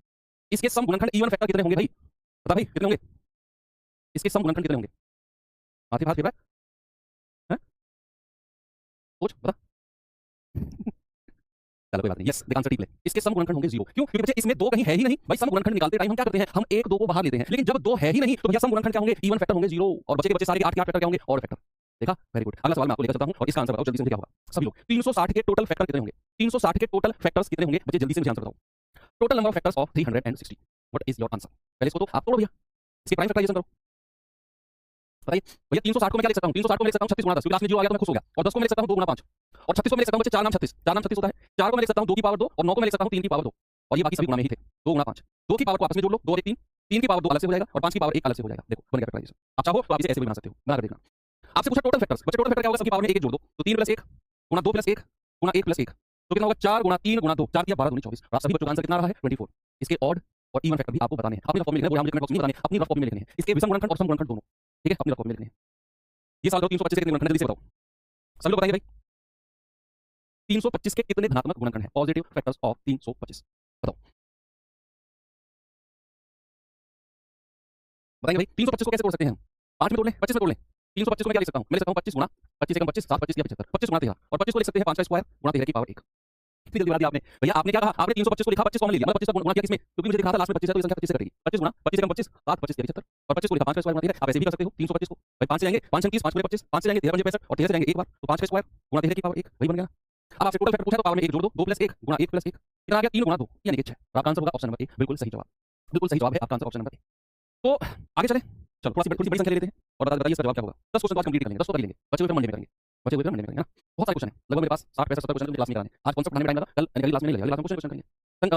इसके सम गुणनखंड इवन फैक्टर कितने होंगे भाई? बता भाई कितने होंगे? इसके सम गुणनखंड कितने होंगे? हाथी हाथ फिर रहा है? सोच बता। चलो कोई बात नहीं। Yes the answer T play. इसके सम गुणनखंड होंगे 0। क्यों? क्योंकि बच्चे इसमें 2 कहीं है ही नहीं। भाई सम गुणनखंड निकालते टाइम हम क्या करते हैं? हम 1 2 को बाहर लेते हैं। लेकिन जब 2 है ही नहीं तो भैया सम गुणनखंड क्या होंगे? इवन फैक्टर होंगे 0 और बचे के बच्चे सारे के 8 के 8 फैक्टर क्या होंगे? Odd factor. देखा? Very good. अगला सवाल मैं आपको लेकर चलता हूं और इसका आंसर बताओ जल्दी से मुझे क्या होगा? सभी लोग 360 के टोटल फैक्टर कितने होंगे? 360 के टोटल फैक्टर्स कितने होंगे? बच्चे जल्दी से मुझे आंसर बताओ। Total number of factors of 360। What is your answer? पहले इसको तो आप तोड़ो भैया। इसकी प्राइम फैक्टराइजेशन करो। बताइए भैया 360 को मैं क्या लिख सकता हूं? 360 को मैं लिख सकता हूं 36 गुणा 10 क्योंकि लास्ट में 0 आ गया तो मैं खुश हो गया। और 10 को मैं लिख सकता हूं 2 गुणा 5 और 36 को मैं लिख सकता हूं बच्चे 4 नाम 36। 4 नाम 36 होता है। 4 को मैं लिख सकता हूं 2 की पावर 2 और 9 को मैं लिख सकता हूं 3 की पावर 2 और ये बाकी सभी गुणा में ही थे। 2 गुणा 5 2 की पावर को आपस में जोड़ लो 2 और 1 3 3 की पावर 2 अलग से हो जाएगा और 5 की पावर 1 अलग से हो जाएगा। देखो बन गया फैक्टराइजेशन। आप चाहो तो आप इसे ऐसे भी बना सकते हो, बना कर देखना। आपसे पूछा टोटल फैक्टर्स। बच्चे टोटल फैक्टर क्या होगा? सबकी पावर में 1 1 जोड़ दो तो 3 + 1 गुणा 2 + 1 गुणा 1 + 1 तो कितना होगा? 4 गुणा 3 गुणा 2 4 3 12 दूनी 24 और आप सभी बच्चों का आंसर कितना रहा है? 24। इसके ऑड और इवन फैक्टर भी आपको बताने हैं। अपनी रफ कॉपी में लिखना है, बोला मुझे कमेंट बॉक्स में बताने हैं। अपनी रफ कॉपी में लिखने हैं इसके विषम गुणनखंड और सम गुणनखंड दोनों। ठीक है अपनी रफ कॉपी में लिखने हैं। ये सवाल 325 के कितने गुणनखंड जल्दी से बताओ। सभी लोग बताइए भाई 325 के कितने धनात्मक गुणनखंड है? पॉजिटिव फैक्टर्स ऑफ 325 बताओ। बताएंगे भाई 325 को कैसे तोड़ सकते हैं हम? 5 में तोड़ लें, 25 में तोड़ लें। 325 को मैं क्या लिख सकता हूं? मैं लिख सकता हूं 25 गुणा 25 एकम 25 7 25 या 75 25 गुणा 13 और 25 को लिख सकते हैं 5 का स्क्वायर गुणा 13 की पावर 1। कितनी जल्दी बना दिया आपने भैया। आपने क्या कहा? आपने 325 को लिखा 25 कॉमन ले लिया। मतलब 25 का गुणा किया किसमें? क्योंकि मुझे दिखा था लास्ट में 25 है तो ये संख्या 25 से कटेगी। 25 गुणा 25 एकम 25 7 25 या 75 और 25 को लिखा 5 का स्क्वायर गुणा 13। आप ऐसे भी कर सकते हो 325 को भाई 5 से जाएंगे 5 30 5 25 5 से जाएंगे 13 65 और 13 से जाएंगे एक बार तो 5 का स्क्वायर गुणा 13 की पावर 1 वही बन गया। अब आपसे टोटल फैक्टर पूछा तो पावर में 1 जोड़ दो 2 + 1 गुणा 1 + 1 कितना आ गया? 3 गुणा 2 यानी कि 6 और आपका आंसर होगा ऑप्शन नंबर ए। बिल्कुल सही जवाब, बिल्कुल सही जवाब है आपका आंसर ऑप्शन नंबर ए। तो आगे चले चलो थोड़ी सी बड़ी संख्या ले लेते हैं और बताइए इसका जवाब क्या होगा। 10 क्वेश्चन तो आज कंप्लीट कर लेंगे 10 तो कर लेंगे बचे हुए मंडे में करेंगे। बचे हुए मंडे में करेंगे ना। बहुत सारे क्वेश्चन हैं लगभग मेरे पास 60 65 70 क्वेश्चन क्लास में कराने। आज कॉन्सेप्ट पढ़ाने में टाइम लगा कल यानी क्लास में नहीं लगेगा। क्लास में क्वेश्चन करेंगे।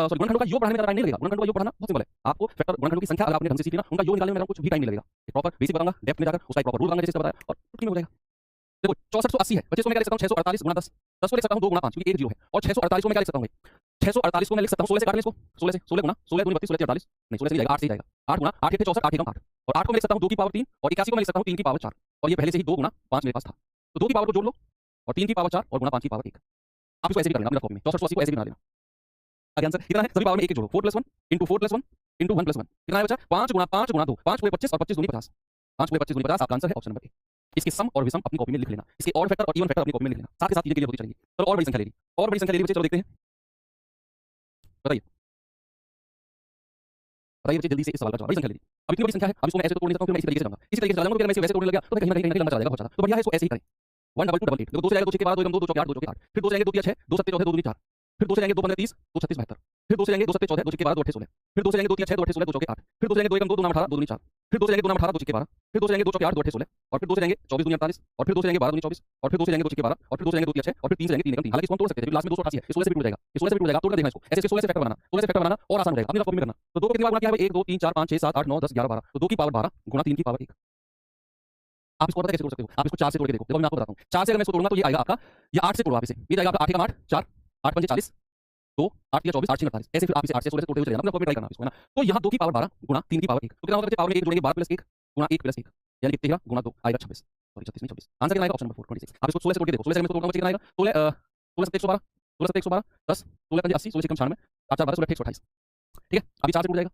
सॉरी गुणनखंडों का योग पढ़ाने में टाइम नहीं लगेगा। गुणनखंडों का योग पढ़ाना बहुत सिंपल है। आपको फैक्टर गुणनखंडों की संख्या अगर आपने ढंग से सीखी ना उनका योग निकालने में कुछ भी टाइम नहीं लगेगा। एक प्रॉपर बेसिक बताऊंगा डेप्थ में जाकर उसका एक प्रॉपर रूल बताऊंगा जैसे बताया और चुटकी में हो जाएगा। देखो 6480 है 25 को मैं क्या लिख सकता हूं 648 गुणा 10 10 को लिख सकता हूं 2 गुणा 5 क्योंकि 1 0 है और 648 को मैं क्या लिख सकता हूं भाई 648 को मैं लिख सकता हूं 16 से काट लें इसको 16 से 16 गुणा 16 दूनी 32 16 48 नहीं 16 से जाएगा 8 से जाएगा 8 गुणा 8 के 64 8 एकम 8 और 8 को मैं लिख सकता हूं 2 की पावर 3 और 81 को मैं लिख सकता हूं 3 की पावर 4 और ये पहले से ही 2 गुणा 5 मेरे पास था तो 2 की पावर को जोड़ लो और 3 की पावर 4 और गुणा 5 की पावर 1 आप इसको ऐसे भी कर लेना अपनी कॉपी में 6480 को ऐसे भी बना लेना। आगे आंसर कितना है? सभी पावर में 1 जोड़ो 4 + 1 * 4 + 1 * 1 + 1 कितना है बचा? 5 गुणा 5 गुणा 2 5 × 25 और 25 दूनी 50 5 × 25 दूनी 50 आपका आंसर है ऑप्शन नंबर ए। इसके सम और विषम अपनी कॉपी में लिख लेना। इसके ऑड फैक्टर और इवन फैक्टर अपनी कॉपी में लिख लेना। साथ के साथ चीजें के लिए होती चलेंगी। चलो और बड़ी संख्या ले ली और बड़ी संख्या ले ली बच्चे चलो देखते हैं। बताइए बताइए बच्चे जल्दी से इस सवाल का जवाब। बड़ी संख्या ले ली अब इतनी बड़ी संख्या है अब इसको मैं ऐसे तो तोड़ नहीं सकता हूं मैं इसी तरीके से जाऊंगा इसी तरीके से जाऊंगा। अगर मैं इसे वैसे तोड़ने लगा तो कहीं ना कहीं लंबा चला जाएगा बहुत ज्यादा। तो बढ़िया है इसको ऐसे ही करें 12288 देखो 2 से जाएगा 2 6 के बाद 2 2 2 4 2 8 फिर 2 से जाएंगे 2 3 6 2 7 14 2 2 4 फिर 2 से जाएंगे 2 15 30 2 36 72 फिर 2 से जाएंगे 2 7 14 2 के बाद 2 8 16 फिर 2 से जाएंगे 2 3 6 2 8 16 2 8 फिर 2 से जाएंगे 2 1 2 2 9 18 2 2 4 फिर 2 से जाएंगे 2 9 18 2 के 12 फिर 2 से जाएंगे 2 4 8 2 8 16 और फिर 2 से जाएंगे 24 2 48 और फिर 2 से जाएंगे 12 2 24 और फिर 2 से जाएंगे 2 के 12 और फिर 2 से जाएंगे 2 3 6 और फिर 3 से जाएंगे 3 3 हालांकि इसको हम तोड़ सकते हैं लास्ट में 288 है 16 से भी टूट जाएगा 16 से भी टूट जाएगा तोड़ कर देखना इसको ऐसे 16 से फैक्टर बनाना 16 से फैक्टर बनाना और आसान हो जाएगा अपनी कॉपी में करना। तो 2 को कितनी बार गुणा किया है 1 2 3 4 5 6 7 8 9 10 11 12 तो 2 की पावर 12 गुणा 3 की पावर 1 आप इसको पता कैसे तोड़ सकते हो? आप इसको 4 से तोड़ के देखो। देखो मैं आपको बताता हूं 4 से अगर मैं इसको तोड़ूंगा तो ये आएगा आपका ये 8 से तोड़ो आप इसे ये जाएगा आपका 8 एकम 8 4 8 5 40 2 8 या 24 8 6 48 ऐसे फिर आप इसे 8 से 16 से तोड़ते हुए चले जाना। अपने कॉपी में ट्राई करना इसको है ना। तो यहाँ 2 की पावर 12 गुणा 3 की पावर 1 तो कितना होगा बच्चे? पावर में 1 जोड़ेंगे 12 + 1 गुणा 1 + 1 यानी कि 13 गुणा 2 आएगा 26 सॉरी 36 नहीं 24 आंसर कितना आएगा? Option number 4 26। आप इसको 16 से तोड़ के देखो 16 से मैं इसको तोड़ूंगा बच्चे कितना आएगा? 16 16 7 112 16 7 112 10 16 5 80 16 1 96 8 4 12 16 128 ठीक है अभी 4 से टूट जाएगा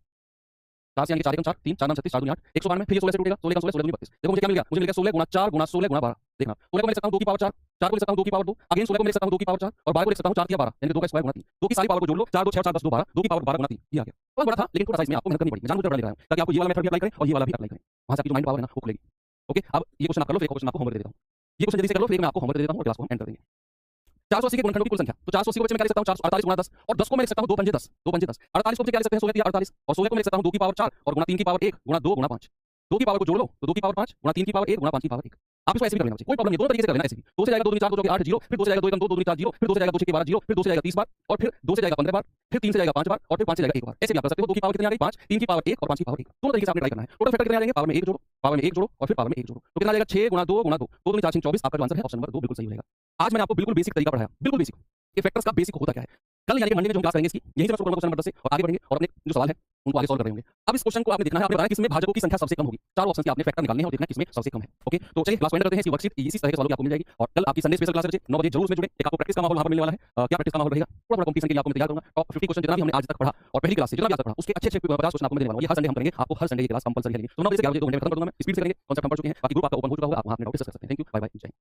4 से यानी कि 4 एकम 4 3 4 9 36 4 2 8 192 फिर ये 16 से टूटेगा 16 16 16 2 32 देखो मुझे क्या मिल गया? मुझे मिल गया 16 गुणा 4 गुणा 16 गुणा 12 देखना 16 को मैं लिख सकता हूं 2 की पावर 4 4 को लिख सकता हूं 2 की पावर 2 अगेन 16 को मैं लिख सकता हूं 2 की पावर 4 और 12 को लिख सकता हूं 4 की 12 यानी कि 2 का स्क्वायर गुणा 3 2 की सारी पावर को जोड़ लो 4 2 6 4 10 2 12 2 की पावर 12 गुणा 3 ये आ गया। बहुत बड़ा था लेकिन थोड़ा सा इसमें आपको मेहनत करनी पड़ी। जानबूझकर बड़ा ले रहा हूं ताकि आपको ये वाला मेथड भी अप्लाई करें और ये वाला भी अप्लाई करें वहां से आपकी जो माइंड पावर है ना वो खुलेगी। ओके अब ये क्वेश्चन आप कर लो फिर एक क्वेश्चन आपको होमवर्क दे देता हूं। ये क्वेश्चन जल्दी से कर लो फिर मैं आपको होमवर्क दे देता हूं और क्लास को हम एंड कर देंगे। 480 के गुणनखंडों की कुल संख्या तो 480 को बच्चे मैं क्या लिख सकता हूं 448 गुणा 10 और 10 को मैं लिख सकता हूं 2 पंजे 10 2 पंजे 10 48 को बच्चे क्या लिख सकते हैं 16 या 48 और 16 को मैं लिख सकता हूं 2 की पावर 4 और गुणा 3 की पावर 1 गुणा 2 गुणा 5 2 की पावर को जोड़ लो तो 2 की पावर 5 गुणा 3 की पावर 1 गुणा 5 की पावर 1 आप इसको ऐसे भी कर लेना कोई प्रॉब्लम नहीं दोनों तरीके से कर लेना ऐसे भी 2 से जाएगा 2 2 4 2 8 0 फिर 2 से जाएगा 2 1 2 2 4 0 फिर 2 से जाएगा 2 6 12 0 फिर 2 से जाएगा 30 बार और फिर 2 से जाएगा 15 बार फिर 3 से जाएगा 5 बार और फिर 5 से जाएगा 1 बार ऐसे भी आप कर सकते हो। 2 की पावर कितनी आ गई 5 3 की पावर 1 और 5 की पावर 1 दोनों तरीके से आपने ट्राई करना है। टोटल फैक्टर कितने आ जाएंगे? पावर में 1 जोड़ो पावर में 1 जोड़ो और फिर पावर में 1 जोड़ो तो कितना आ जाएगा 6 गुणा 2 गुणा 2 2 2 4 24 आपका जो आंसर है ऑप्शन नंबर 2 बिल्कुल सही होगा। आज मैंने आपको बिल्कुल बेसिक तरीका पढ़ाया बिल्कुल बेसिक ये फैक्टर्स का बेसिक होता क्या है। कल यानी कि मंडे में जो हम क्लास करेंगे इसकी यही से मैं शुरू करूंगा क्वेश्चन नंबर 10 से और आगे बढ़ेंगे और अपने जो सवाल है उनको आगे सॉल्व कर रहे होंगे। अब इस क्वेश्चन को आपने देखना है, आपने बताया किसमें भाजकों की संख्या सबसे कम होगी। चारों ऑप्शन के आपने फैक्टर निकालने हैं और देखना है किसमें सबसे कम है। ओके, तो चलिए क्लास को एंड करते हैं। इसकी वर्कशीट इसी तरह के सवालों की आपको मिल जाएगी और कल आपकी संडे स्पेशल क्लास है बच्चे 9 बजे जरूर उसमें जुड़ें। एक आपको प्रैक्टिस का माहौल वहां पर मिलने वाला है। क्या प्रैक्टिस का माहौल रहेगा? थोड़ा कंपटीशन के लिए आपको मैं तैयार करूंगा। टॉप 50 क्वेश्चन जितना भी हमने आज तक पढ़ा और पहली क्लास से जितना भी आज तक पढ़ा उसके अच्छे 50 क्वेश्चन आपको मैं देने वाला हूं। ये हर संडे हम करेंगे, आपको हर संडे ये क्लास कंपलसरी है। तो 9 बजे से 11 बजे 2 घंटे में खत्म कर दूंगा मैं। स्पीड से करेंगे, कांसेप्ट हम पढ़ चुके हैं, बाकी ग्रुप आपका ओपन हो चुका होगा, आप वहां अपने डाउट डिस्कस कर सकते हैं। थैंक यू, बाय बाय, जय हिंद।